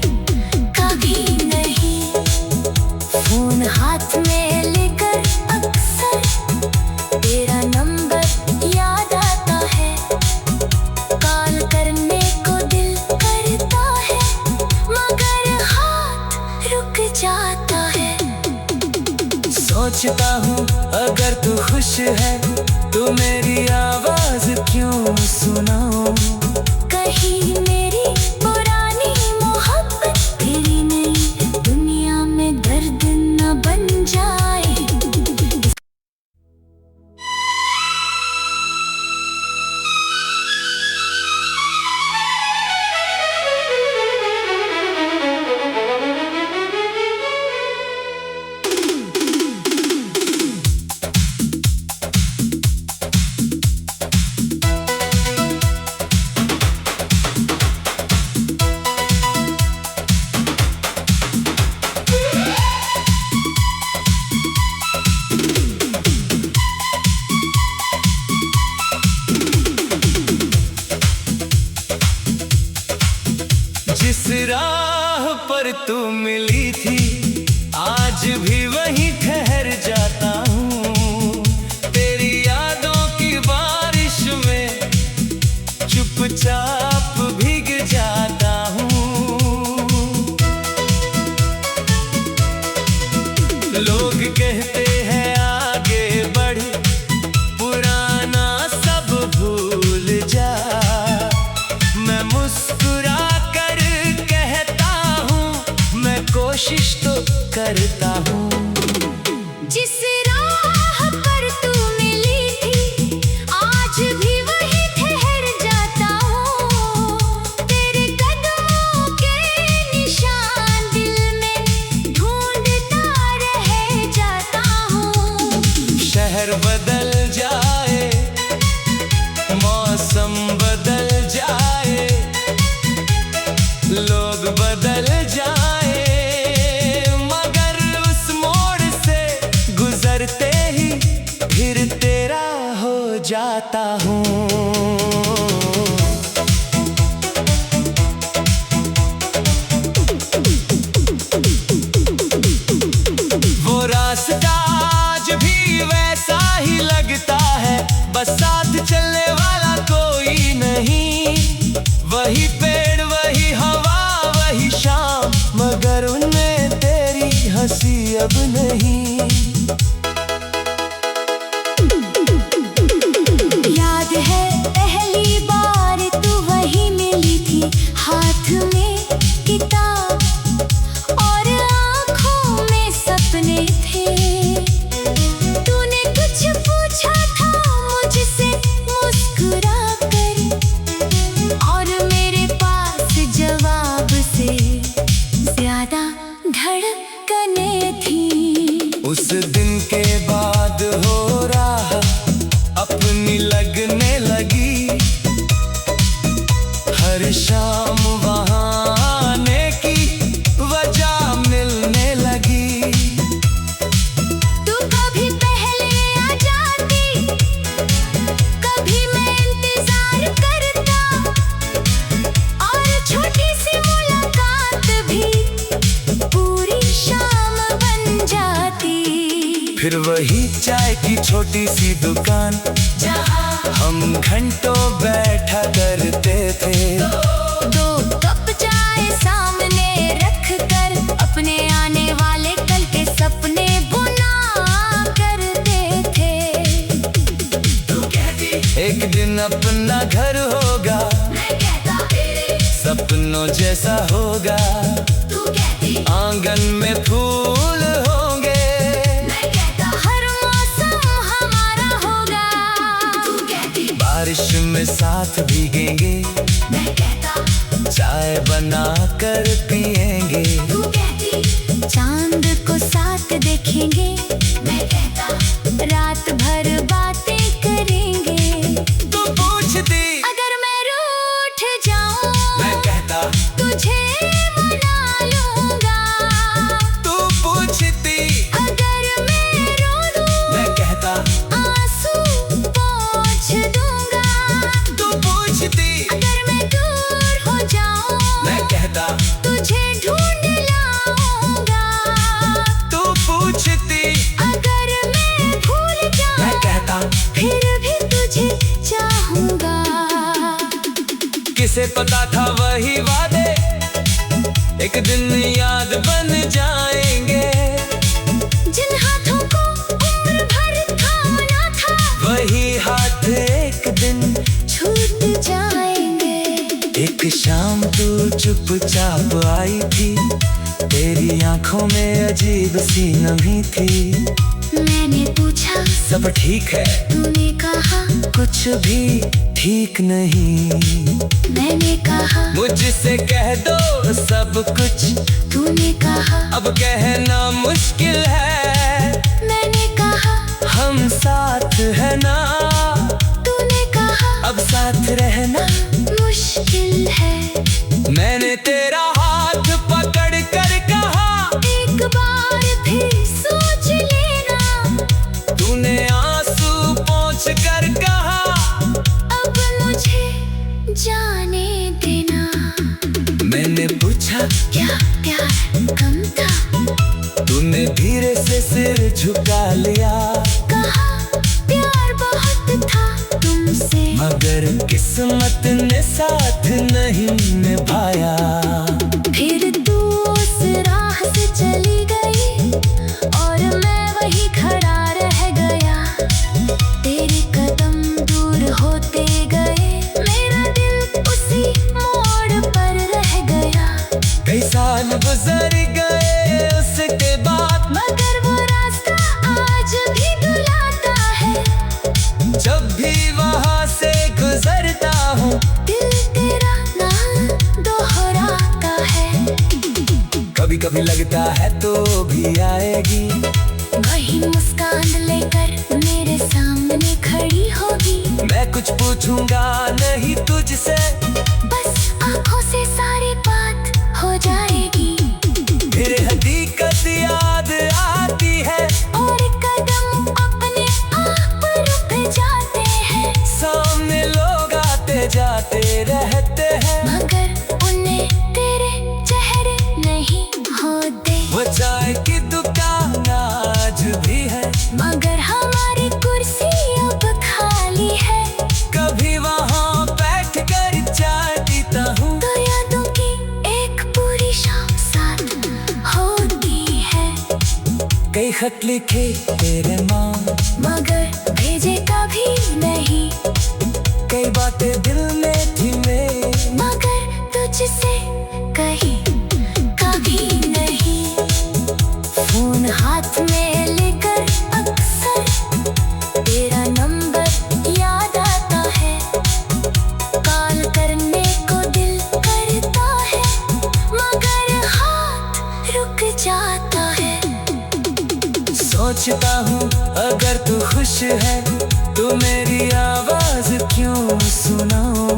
[SPEAKER 2] कभी नहीं। फोन हाथ में लेकर अक्सर तेरा नंबर याद आता है। कॉल करने को दिल करता है, मगर हाथ रुक जाता है।
[SPEAKER 1] सोचता हूँ अगर तू खुश है तो मेरी आवाज क्यों सुनाऊं।
[SPEAKER 2] कहीं मेरी पुरानी मोहब्बत तेरी नई दुनिया में दर्द न बन जाए।
[SPEAKER 1] जिस राह पर तू मिली थी, आज भी वहीं ठहर जाता हूँ। तेरी यादों की बारिश में चुपचाप भीग जाता हूँ। लोग कहते हैं आगे बढ़, पुराना सब भूल जा। मैं मुस्कुरा कर कहता हूँ, मैं कोशिश तो करता हूँ। चाय की छोटी सी दुकान,
[SPEAKER 2] जहाँ
[SPEAKER 1] हम घंटों बैठा करते थे।
[SPEAKER 2] दो कप चाय सामने रख कर अपने आने वाले कल के सपने बुना करते थे।
[SPEAKER 1] तू कहती एक दिन अपना घर होगा,
[SPEAKER 2] मैं कहता तेरे
[SPEAKER 1] सपनों जैसा होगा।
[SPEAKER 2] तू कहती
[SPEAKER 1] आंगन में फूल होंगे,
[SPEAKER 2] मैं कहता हर मौसम हमारा होगा। तू कहती
[SPEAKER 1] बारिश में साथ भीगेंगे,
[SPEAKER 2] मैं कहता
[SPEAKER 1] चाय बना कर पिएंगे।
[SPEAKER 2] तू कहती चांद को साथ देखेंगे, मैं कहता रात भर बातें करेंगे।
[SPEAKER 1] तू पूछती
[SPEAKER 2] अगर मैं रूठ जाऊं
[SPEAKER 1] मैं कहता,
[SPEAKER 2] तुझे मना लूंगा।
[SPEAKER 1] तू पूछती
[SPEAKER 2] अगर मैं रो दूं
[SPEAKER 1] मैं कहता,
[SPEAKER 2] आंसू पोंछ दूंगा।
[SPEAKER 1] तू पूछती
[SPEAKER 2] अगर मैं दूर हो जाऊं
[SPEAKER 1] मैं कहता,
[SPEAKER 2] तुझे ढूंढ लाऊंगा।
[SPEAKER 1] तू पूछती
[SPEAKER 2] अगर मैं भूल
[SPEAKER 1] मैं
[SPEAKER 2] जाऊं
[SPEAKER 1] कहता,
[SPEAKER 2] फिर भी तुझे चाहूंगा।
[SPEAKER 1] किसे पता था वही वादे एक दिन याद बन जाएंगे।
[SPEAKER 2] जिन हाथों को उम्र भर थामा था
[SPEAKER 1] वही हाथ एक दिन,
[SPEAKER 2] छूट जाएंगे।
[SPEAKER 1] एक शाम तू चुपचाप आई थी, तेरी आंखों में अजीब सी नमी थी।
[SPEAKER 2] मैंने पूछा
[SPEAKER 1] सब ठीक है,
[SPEAKER 2] तूने कहा
[SPEAKER 1] कुछ भी ठीक नहीं।
[SPEAKER 2] मैंने कहा
[SPEAKER 1] मुझसे कह दो सब कुछ,
[SPEAKER 2] तूने कहा
[SPEAKER 1] अब कहना मुश्किल है।
[SPEAKER 2] मैंने कहा
[SPEAKER 1] हम साथ है ना,
[SPEAKER 2] तूने कहा
[SPEAKER 1] अब साथ रहना
[SPEAKER 2] मुश्किल है।
[SPEAKER 1] मैंने तेरा हाथ पकड़ कर कहा,
[SPEAKER 2] एक बार फिर सोच लेना।
[SPEAKER 1] तूने आंसू पोंछ कर कहा,
[SPEAKER 2] अब मुझे जाने देना।
[SPEAKER 1] मैंने पूछा
[SPEAKER 2] क्या प्यार कम था,
[SPEAKER 1] तूने धीरे से सिर झुका लिया।
[SPEAKER 2] कहा प्यार बहुत था तुमसे,
[SPEAKER 1] मगर किस्मत ने साथ नहीं निभाया।
[SPEAKER 2] फिर तू उस राह से चली गई और मैं वही खड़ा रह गया। तेरे कदम दूर होते गए, मेरा दिल उसी मोड़ पर रह गया।
[SPEAKER 1] कई साल गुजर गए उसके बाद,
[SPEAKER 2] मगर वो रास्ता आज भी बुलाता है।
[SPEAKER 1] जब भी वहां से गुजरता हूँ,
[SPEAKER 2] दिल तेरा नाम दोहराता है।
[SPEAKER 1] कभी कभी लगता है तो भी आएगी।
[SPEAKER 2] वही मुस्कान लेकर मेरे सामने खड़ी होगी।
[SPEAKER 1] मैं कुछ पूछूंगा नहीं तुझसे,
[SPEAKER 2] बस आंखों से सारी बात हो जाएगी।
[SPEAKER 1] फिर हकीकत याद आती है,
[SPEAKER 2] और कदम अपने आप रुक जाते हैं।
[SPEAKER 1] सामने लोग आते जाते रहते हैं।
[SPEAKER 2] मगर उन्हें तेरे चेहरे नहीं होते।
[SPEAKER 1] वो चाय की दुकान आज भी है,
[SPEAKER 2] मगर हमारी कुर्सी अब खाली है।
[SPEAKER 1] कभी वहाँ बैठ कर चाय पीता हूँ।
[SPEAKER 2] तो यादों की एक पूरी शाम साथ होती है।
[SPEAKER 1] कई खत लिखे तेरे माँ,
[SPEAKER 2] मगर भेजे कभी नहीं।
[SPEAKER 1] कई बातें दिल में थी मेरे,
[SPEAKER 2] मगर तुझसे कही कभी नहीं। फोन हाथ में लेकर अक्सर तेरा नंबर याद आता है। कॉल करने को दिल करता है, मगर हाथ रुक जाता है।
[SPEAKER 1] सोचता हूँ अगर तू खुश है तो मेरी आवाज क्यों सुनाऊं।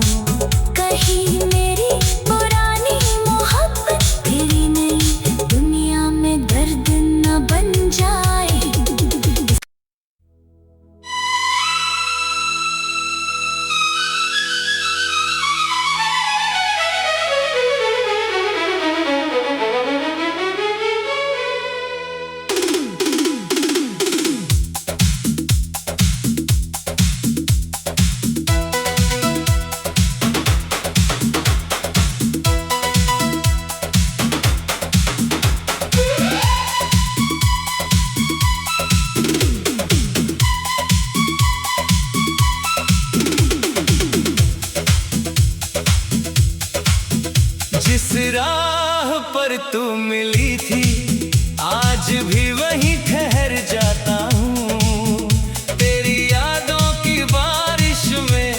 [SPEAKER 2] कहीं मेरी पुरानी मोहब्बत तेरी नई दुनिया में दर्द न बन जाए।
[SPEAKER 1] जिस राह पर तू मिली थी आज भी वहीं ठहर जाता हूँ। तेरी यादों की बारिश में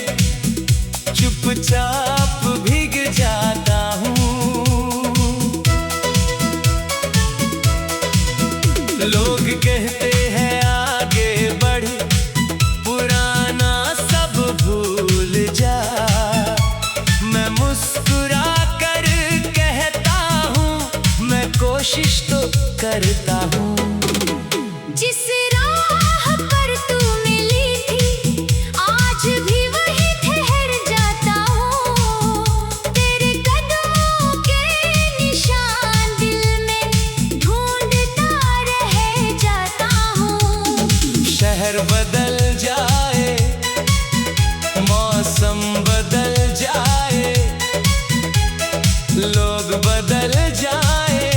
[SPEAKER 1] चुपचाप भीग जाता हूँ। लोग कहते हैं आगे बढ़, पुराना सब भूल जा। मैं मुस्कुरा कर कहता हूँ मैं कोशिश तो करता हूँ।
[SPEAKER 2] जिस राह पर तू मिली थी आज भी वहीं ठहर जाता हूँ। तेरे कदमों के निशान दिल में ढूंढता रह जाता हूँ।
[SPEAKER 1] शहर बदल जाए, मौसम बदल जाए, लोग बदल जाए,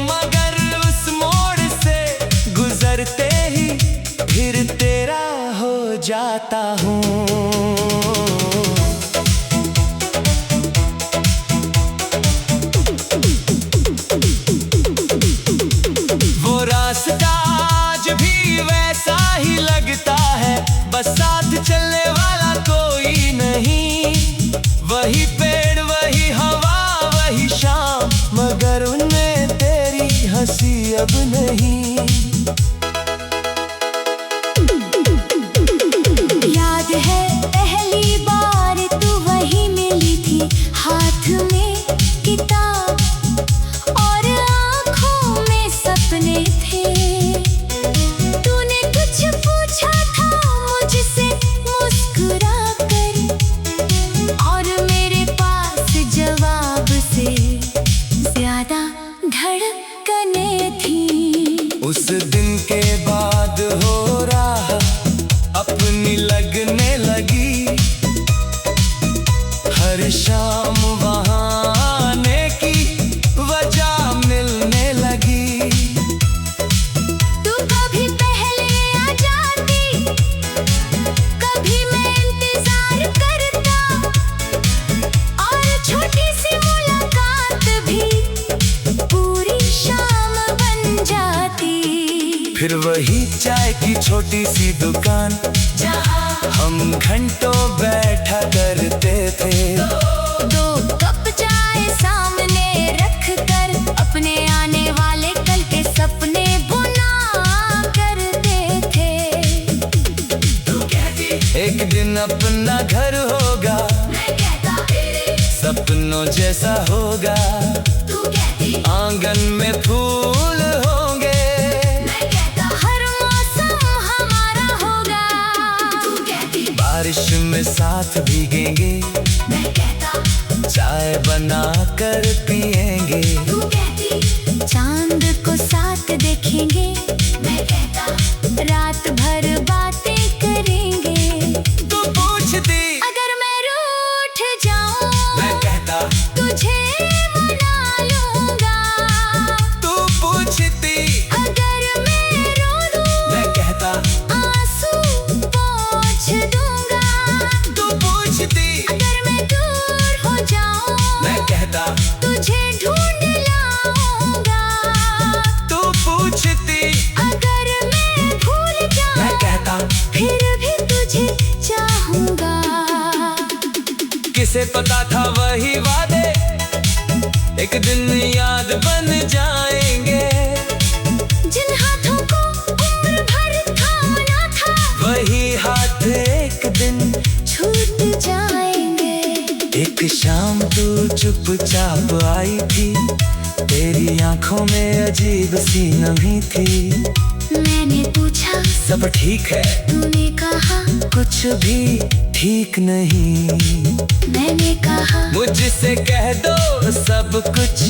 [SPEAKER 1] मगर उस मोड़ से गुजरते ही फिर तेरा हो जाता हूँ। वो रास्ता आज भी वैसा ही लगता है, बस साथ चलने वाला कोई नहीं। वही पेड़, वही हवा, वही शाम, मगर उनमें तेरी हंसी अब नहीं।
[SPEAKER 2] याद है पहली बार तू वहीं मिली थी, हाथ में किताब और आँखों में सपने थे। तूने कुछ पूछा था मुझसे मुस्कुरा कर, और मेरे पास जवाब से ज्यादा धड़कने थी।
[SPEAKER 1] उस दिन के बाद हो राह अपनी लगने लगी, हर शाम वहाँ आने की वजह मिलने लगी।
[SPEAKER 2] तू कभी पहले आ जाती, कभी मैं इंतजार करता, और छोटी सी मुलाकात भी पूरी शाम बन जाती।
[SPEAKER 1] फिर वही चाय की छोटी सी दुकान
[SPEAKER 2] जहाँ
[SPEAKER 1] हम घंटों बैठा करते थे।
[SPEAKER 2] दो कप चाय सामने रख कर अपने आने वाले कल के सपने बुना करते थे। तू कहती
[SPEAKER 1] एक दिन अपना घर होगा,
[SPEAKER 2] मैं कहता तेरे
[SPEAKER 1] सपनों जैसा होगा।
[SPEAKER 2] तू कहती
[SPEAKER 1] आंगन में फूल होंगे,
[SPEAKER 2] मैं कहता हर मौसम हमारा होगा। तू कहती
[SPEAKER 1] बारिश में साथ भीगेंगे,
[SPEAKER 2] मैं कहता
[SPEAKER 1] चाय बना कर पिएंगे।
[SPEAKER 2] तू कहती चांद को साथ देखेंगे, मैं कहता रात भर बातें करेंगे।
[SPEAKER 1] तू पूछती
[SPEAKER 2] अगर मैं रूठ जाऊं
[SPEAKER 1] मैं कहता,
[SPEAKER 2] तुझे मना लूंगा।
[SPEAKER 1] तू पूछती
[SPEAKER 2] अगर मैं रो दूं
[SPEAKER 1] मैं कहता,
[SPEAKER 2] आंसू पोंछ दूंगा।
[SPEAKER 1] तू पूछती
[SPEAKER 2] अगर मैं दूर हो जाऊं
[SPEAKER 1] मैं कहता,
[SPEAKER 2] तुझे ढूंढ लाऊंगा।
[SPEAKER 1] तू पूछती
[SPEAKER 2] अगर मैं भूल
[SPEAKER 1] मैं
[SPEAKER 2] जाऊं
[SPEAKER 1] कहता,
[SPEAKER 2] फिर भी तुझे चाहूंगा।
[SPEAKER 1] किसे पता था वही वादे एक दिन याद बन जाएंगे।
[SPEAKER 2] जिन हाथों को उम्र भर थामना था
[SPEAKER 1] वही हाथ एक दिन
[SPEAKER 2] छूट जाएंगे।
[SPEAKER 1] एक शाम तू चुपचाप आई थी, तेरी आंखों में अजीब सी नमी थी।
[SPEAKER 2] मैंने पूछा
[SPEAKER 1] सब ठीक है,
[SPEAKER 2] तूने कहा
[SPEAKER 1] कुछ भी ठीक नहीं।
[SPEAKER 2] मैंने कहा
[SPEAKER 1] मुझसे कह दो सब कुछ,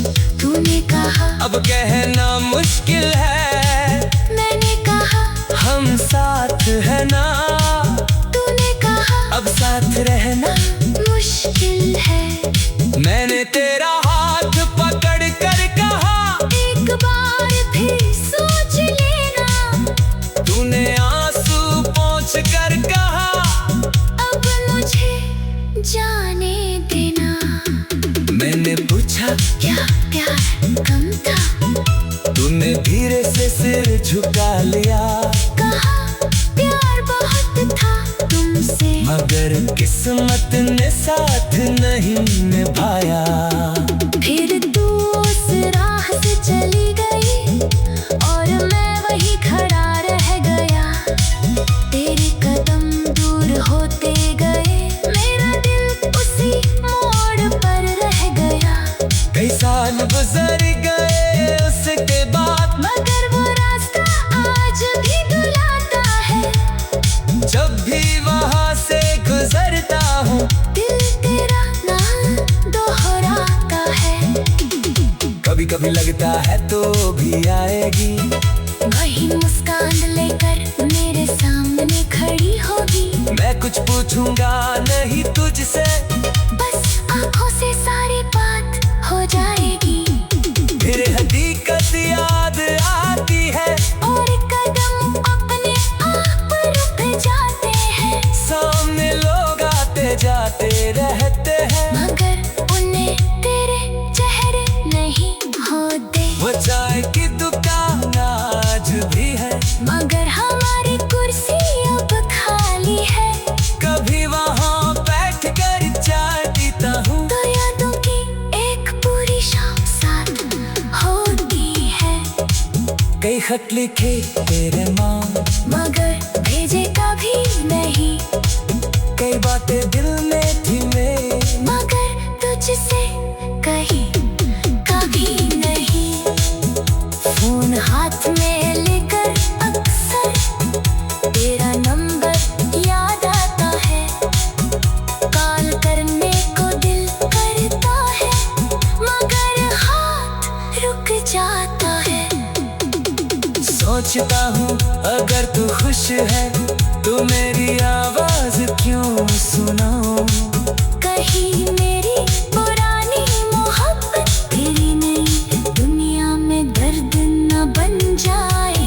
[SPEAKER 2] तूने कहा
[SPEAKER 1] अब कहना मुश्किल है।
[SPEAKER 2] मैंने कहा
[SPEAKER 1] हम साथ है ना,
[SPEAKER 2] तूने कहा
[SPEAKER 1] अब साथ रहना
[SPEAKER 2] मुश्किल है।
[SPEAKER 1] मैंने तेरा हाथ पकड़ कर कहा,
[SPEAKER 2] एक बार फिर सोच लेना।
[SPEAKER 1] तूने आंसू पोंछ कर कहा,
[SPEAKER 2] अब मुझे जाने देना।
[SPEAKER 1] मैंने समझा
[SPEAKER 2] क्या प्यार कम था?
[SPEAKER 1] तूने धीरे से सिर झुका लिया,
[SPEAKER 2] कहा प्यार बहुत था तुमसे,
[SPEAKER 1] मगर किस्मत ने साथ नहीं निभाया।
[SPEAKER 2] फिर तू उस राह से चली गई और मैं वही खड़ा रह गया। तेरे कदम दूर होते गए, मेरा दिल उसी मोड़ पर रह गया।
[SPEAKER 1] कई साल गुजर गए उसके बाद,
[SPEAKER 2] मगर वो रास्ता आज भी बुलाता है।
[SPEAKER 1] जब भी वहां से गुजरता हूँ,
[SPEAKER 2] दिल तेरा नाम दोहराता है।
[SPEAKER 1] कभी कभी लगता है तो भी आएगी,
[SPEAKER 2] वही मुस्कान लेकर मेरे सामने खड़ी होगी।
[SPEAKER 1] मैं कुछ पूछूंगा नहीं तुझसे,
[SPEAKER 2] बस आंखों से सारी बात हो जाएगी।
[SPEAKER 1] फिर हकीकत याद आती है
[SPEAKER 2] और कदम अपने आप रुक जाते हैं।
[SPEAKER 1] सामने लोग आते जाते रहते हैं,
[SPEAKER 2] मगर उन्हें तेरे चेहरे नहीं होते।
[SPEAKER 1] वो चाय की दुकान आज भी है,
[SPEAKER 2] मगर हमारी कुर्सी अब खाली है।
[SPEAKER 1] कभी वहाँ बैठ कर चाय पीता हूँ,
[SPEAKER 2] तो यादों की एक पूरी शाम साथ होती है।
[SPEAKER 1] कई खत लिखे तेरे माँ,
[SPEAKER 2] मगर भेजे कभी नहीं,
[SPEAKER 1] कई बातें दिल में थी मेरे,
[SPEAKER 2] मगर तुझसे कही कभी नहीं। फोन हाथ में लेकर अक्सर तेरा नंबर याद आता है। कॉल करने को दिल करता है, मगर हाथ रुक जाता है।
[SPEAKER 1] सोचता हूँ अगर तू खुश है तो मेरी आवाज क्यों सुनाऊं।
[SPEAKER 2] कहीं मेरी पुरानी मोहब्बत तेरी नई दुनिया में दर्द न बन जाए।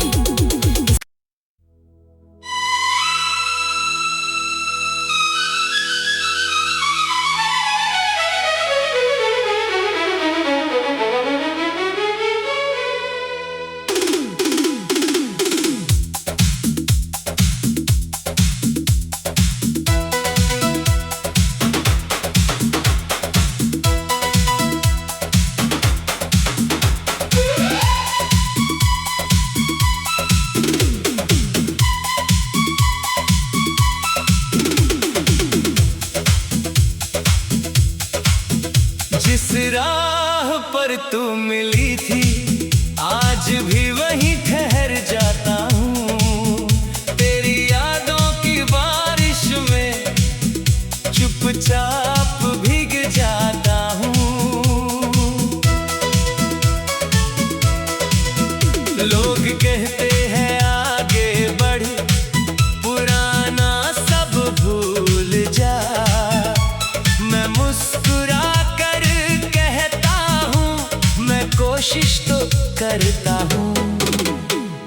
[SPEAKER 1] जिस राह पर तू मिली थी, आज भी वहीं ठहर जाता हूँ। तेरी यादों की बारिश में चुपचाप भीग जाता हूँ। लोग कहते हैं आगे बढ़, पुराना सब भूल जा। मैं मुस्कुरा कर कहता हूँ, मैं कोशिश तो करता हूँ।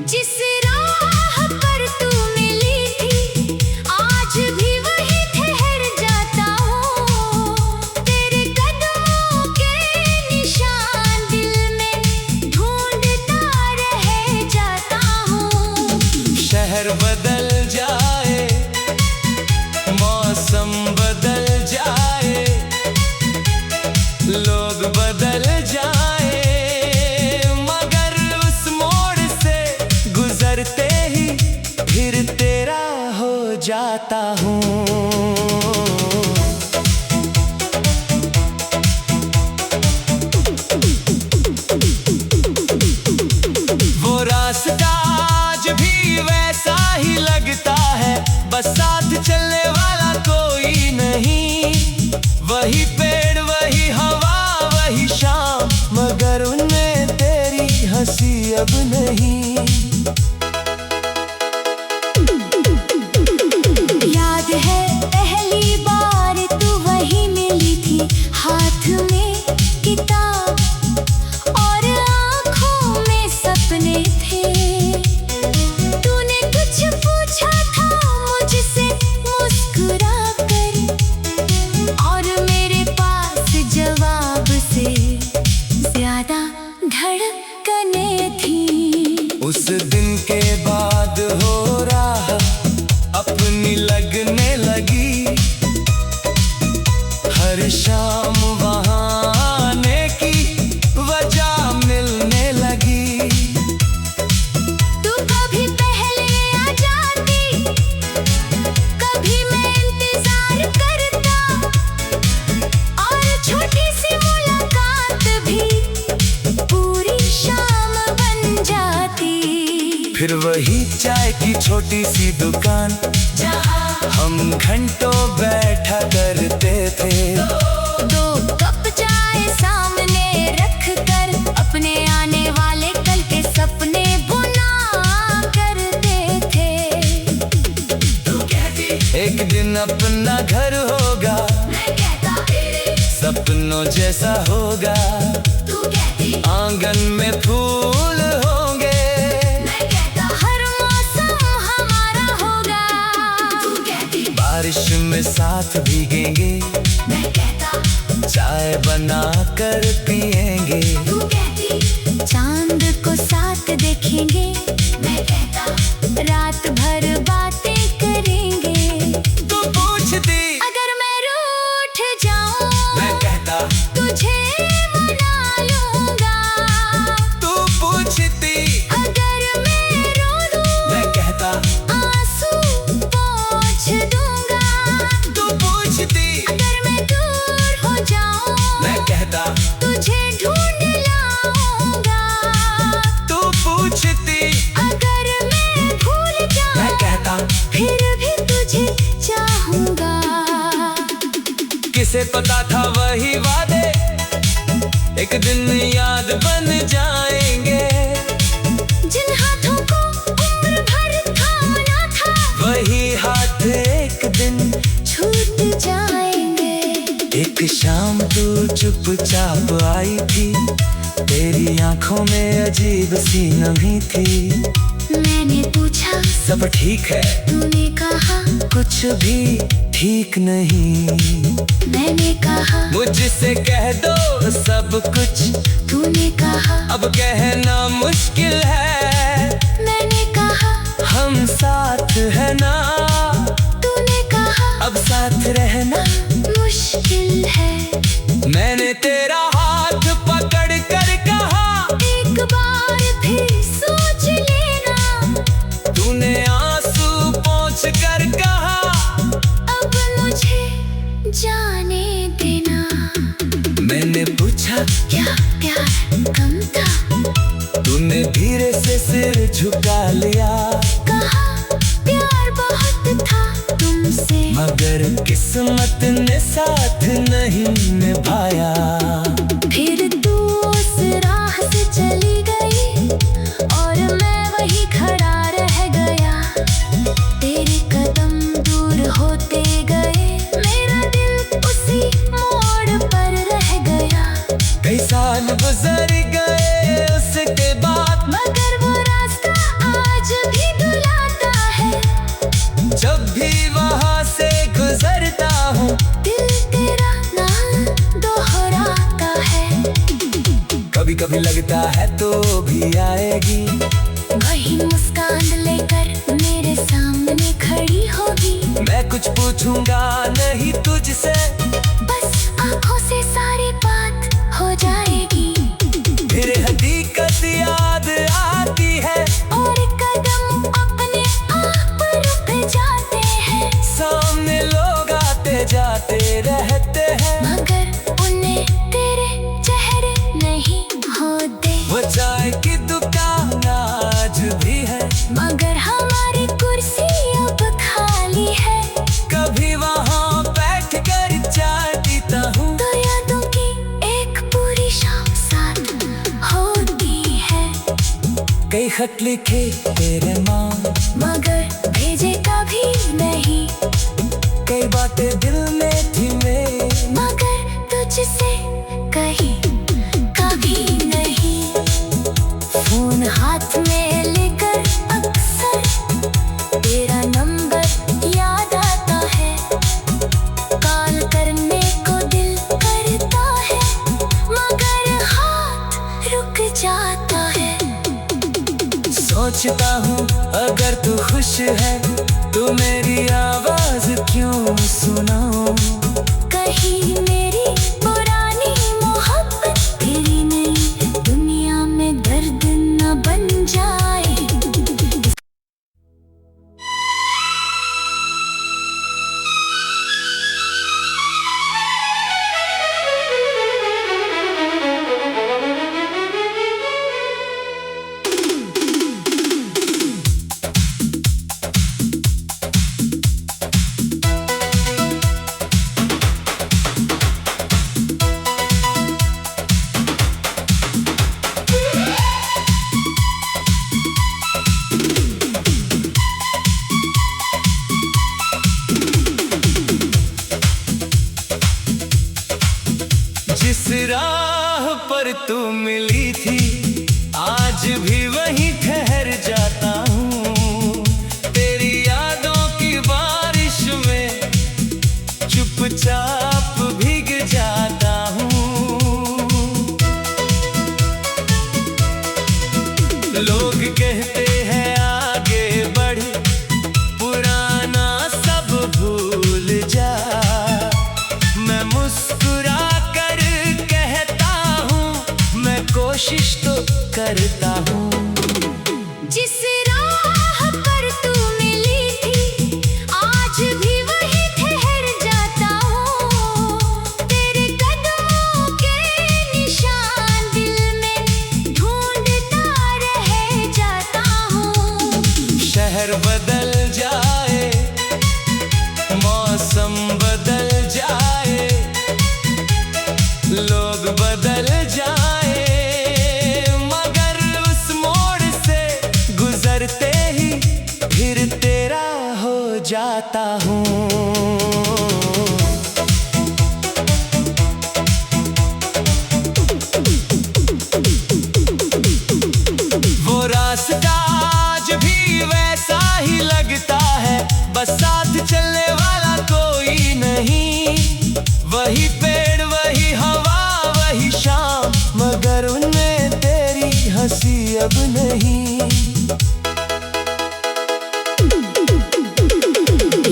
[SPEAKER 2] जिस राह पर तू मिली थी, आज भी वहीं ठहर जाता हूँ। तेरे कदमों के निशान दिल में ढूंढता रह जाता हूँ।
[SPEAKER 1] शहर बदल जाए, मौसम बदल जाए, लोग बदल जाए, मगर उस हर शाम वहाँ आने की वजह मिलने लगी।
[SPEAKER 2] तू कभी पहले आ जाती, कभी मैं इंतजार करता, और छोटी सी मुलाकात भी पूरी शाम बन जाती।
[SPEAKER 1] फिर वही चाय की छोटी सी दुकान
[SPEAKER 2] जहाँ
[SPEAKER 1] हम घंटों बैठा करते थे।
[SPEAKER 2] दो कप चाय सामने रख कर अपने आने वाले कल के सपने बुना करते थे। तू कहती
[SPEAKER 1] एक दिन अपना घर होगा,
[SPEAKER 2] मैं कहता तेरे
[SPEAKER 1] सपनों जैसा होगा।
[SPEAKER 2] तू कहती
[SPEAKER 1] आंगन में फूल होंगे,
[SPEAKER 2] मैं कहता हर मौसम हमारा होगा। तू कहती
[SPEAKER 1] बारिश में साथ भीगेंगे,
[SPEAKER 2] मैं कहता
[SPEAKER 1] चाय बना कर पिएंगे।
[SPEAKER 2] तू कहती चांद को साथ देखेंगे, मैं कहता रात भर बातें करेंगे।
[SPEAKER 1] तू पूछती
[SPEAKER 2] अगर मैं रूठ जाऊं,
[SPEAKER 1] मैं कहता
[SPEAKER 2] तुझे मना लूंगा।
[SPEAKER 1] तू पूछती
[SPEAKER 2] अगर मैं रो दूं,
[SPEAKER 1] मैं कहता
[SPEAKER 2] आंसू पोंछ दूंगा।
[SPEAKER 1] तू पूछती
[SPEAKER 2] अगर मैं दूर हो जाऊं,
[SPEAKER 1] मैं कहता
[SPEAKER 2] तुझे ढूंढ लाऊंगा।
[SPEAKER 1] तू पूछती
[SPEAKER 2] अगर मैं भूल
[SPEAKER 1] मैं
[SPEAKER 2] जाऊं,
[SPEAKER 1] कहता
[SPEAKER 2] फिर भी तुझे चाहूंगा।
[SPEAKER 1] किसे पता था वही वादे एक दिन याद बन जाएंगे।
[SPEAKER 2] जिन हाथों को उम्र भर थामना था,
[SPEAKER 1] वही हाथ एक दिन
[SPEAKER 2] छूट जाएंगे।
[SPEAKER 1] एक शाम तू चुपचाप आई थी, तेरी आंखों में अजीब सी नमी थी।
[SPEAKER 2] मैंने पूछा
[SPEAKER 1] सब ठीक है,
[SPEAKER 2] तूने कहा
[SPEAKER 1] कुछ भी ठीक नहीं।
[SPEAKER 2] मैंने कहा
[SPEAKER 1] मुझसे कह दो सब कुछ,
[SPEAKER 2] तूने कहा
[SPEAKER 1] अब कहना मुश्किल है।
[SPEAKER 2] मैंने कहा
[SPEAKER 1] हम साथ है ना,
[SPEAKER 2] तूने कहा
[SPEAKER 1] अब साथ रहना
[SPEAKER 2] मुश्किल है।
[SPEAKER 1] मैंने तेरा हाथ पकड़ कर कहा,
[SPEAKER 2] एक बार फिर सोच लेना,
[SPEAKER 1] तूने आंसू पोंछ कर कहा
[SPEAKER 2] अब मुझे जाने देना।
[SPEAKER 1] मैंने पूछा
[SPEAKER 2] क्या प्यार कम था,
[SPEAKER 1] तूने धीरे से सिर झुका लिया।
[SPEAKER 2] कहा प्यार बहुत था तुमसे,
[SPEAKER 1] मगर किस्मत ने साथ नहीं निभाया।
[SPEAKER 2] फिर तू उस राह से चली गई और मैं वही खड़ा रह गया। तेरे कदम दूर होते गए, मेरा दिल उसी मोड़ पर रह गया।
[SPEAKER 1] कई साल गुजर गए उसके बाद,
[SPEAKER 2] मगर वो रास्ता आज भी बुलाता है।
[SPEAKER 1] जब भी वहाँ से गुजरता हूँ,
[SPEAKER 2] दिल तेरा नाम दोहराता है।
[SPEAKER 1] कभी कभी लगता है तो भी आएगी,
[SPEAKER 2] वही मुस्कान लेकर मेरे सामने खड़ी होगी।
[SPEAKER 1] मैं कुछ पूछूंगा नहीं तुझसे,
[SPEAKER 2] बस आंखों से सारी बात हो जाएगी।
[SPEAKER 1] फिर हकीकत याद आती है,
[SPEAKER 2] और कदम अपने आप रुक जाते हैं।
[SPEAKER 1] सामने लोग आते जाते रहते हैं।
[SPEAKER 2] मगर उन्हें तेरे चेहरे नहीं होते,
[SPEAKER 1] वो चाय की दुकान आज भी है,
[SPEAKER 2] मगर हमारी कुर्सी अब खाली है।
[SPEAKER 1] कभी वहाँ बैठ कर चाय पीता हूँ,
[SPEAKER 2] तो यादों की एक पूरी शाम साथ होती है।
[SPEAKER 1] कई खत लिखे तेरे नाम,
[SPEAKER 2] मगर भेजे कभी नहीं,
[SPEAKER 1] कई बातें दिल में थी मेरे,
[SPEAKER 2] मगर तुझसे कही कभी नहीं। फोन हाथ में लेकर अक्सर तेरा नंबर याद आता है। कॉल करने को दिल करता है, मगर हाथ रुक जाता है।
[SPEAKER 1] सोचता हूँ अगर तू खुश है तो मेरी आवाज क्यों सुनाऊं।
[SPEAKER 2] कहीं मेरे
[SPEAKER 1] जिस राह पर तू मिली थी आज भी वहीं ठहर जाता हूँ। तेरी यादों की बारिश में चुपचाप भीग जाता हूँ। लोग कहते हैं आगे बढ़, पुराना सब भूल जा। मैं मुस्कुरा कर कहता हूँ मैं कोशिश तो करता हूँ।
[SPEAKER 2] जिस राह पर तू मिली थी आज भी वहीं ठहर जाता हूँ। तेरे कदमों के निशान दिल में ढूंढता रह जाता हूँ।
[SPEAKER 1] शहर बदल जाए, मौसम बदल जाए, लोग बदल जाए, मगर उस मोड़ से गुजरते ही फिर तेरा हो जाता हूँ। वो रास्ता आज भी वैसा ही लगता है, बस साथ चलने वाला कोई नहीं। वही पेड़, वही हवा, वही शाम, मगर उनमें तेरी हंसी अब नहीं।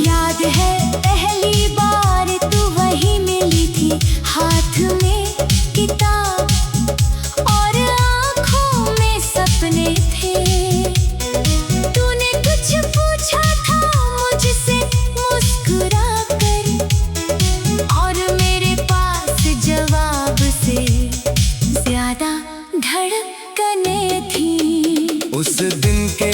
[SPEAKER 2] याद है पहली बार तू वहीं मिली थी, हाथ में किताब और आँखों में सपने थे। तूने कुछ पूछा था मुझसे मुस्कुरा कर, और मेरे पास जवाब से ज्यादा धड़कने थी।
[SPEAKER 1] उस दिन के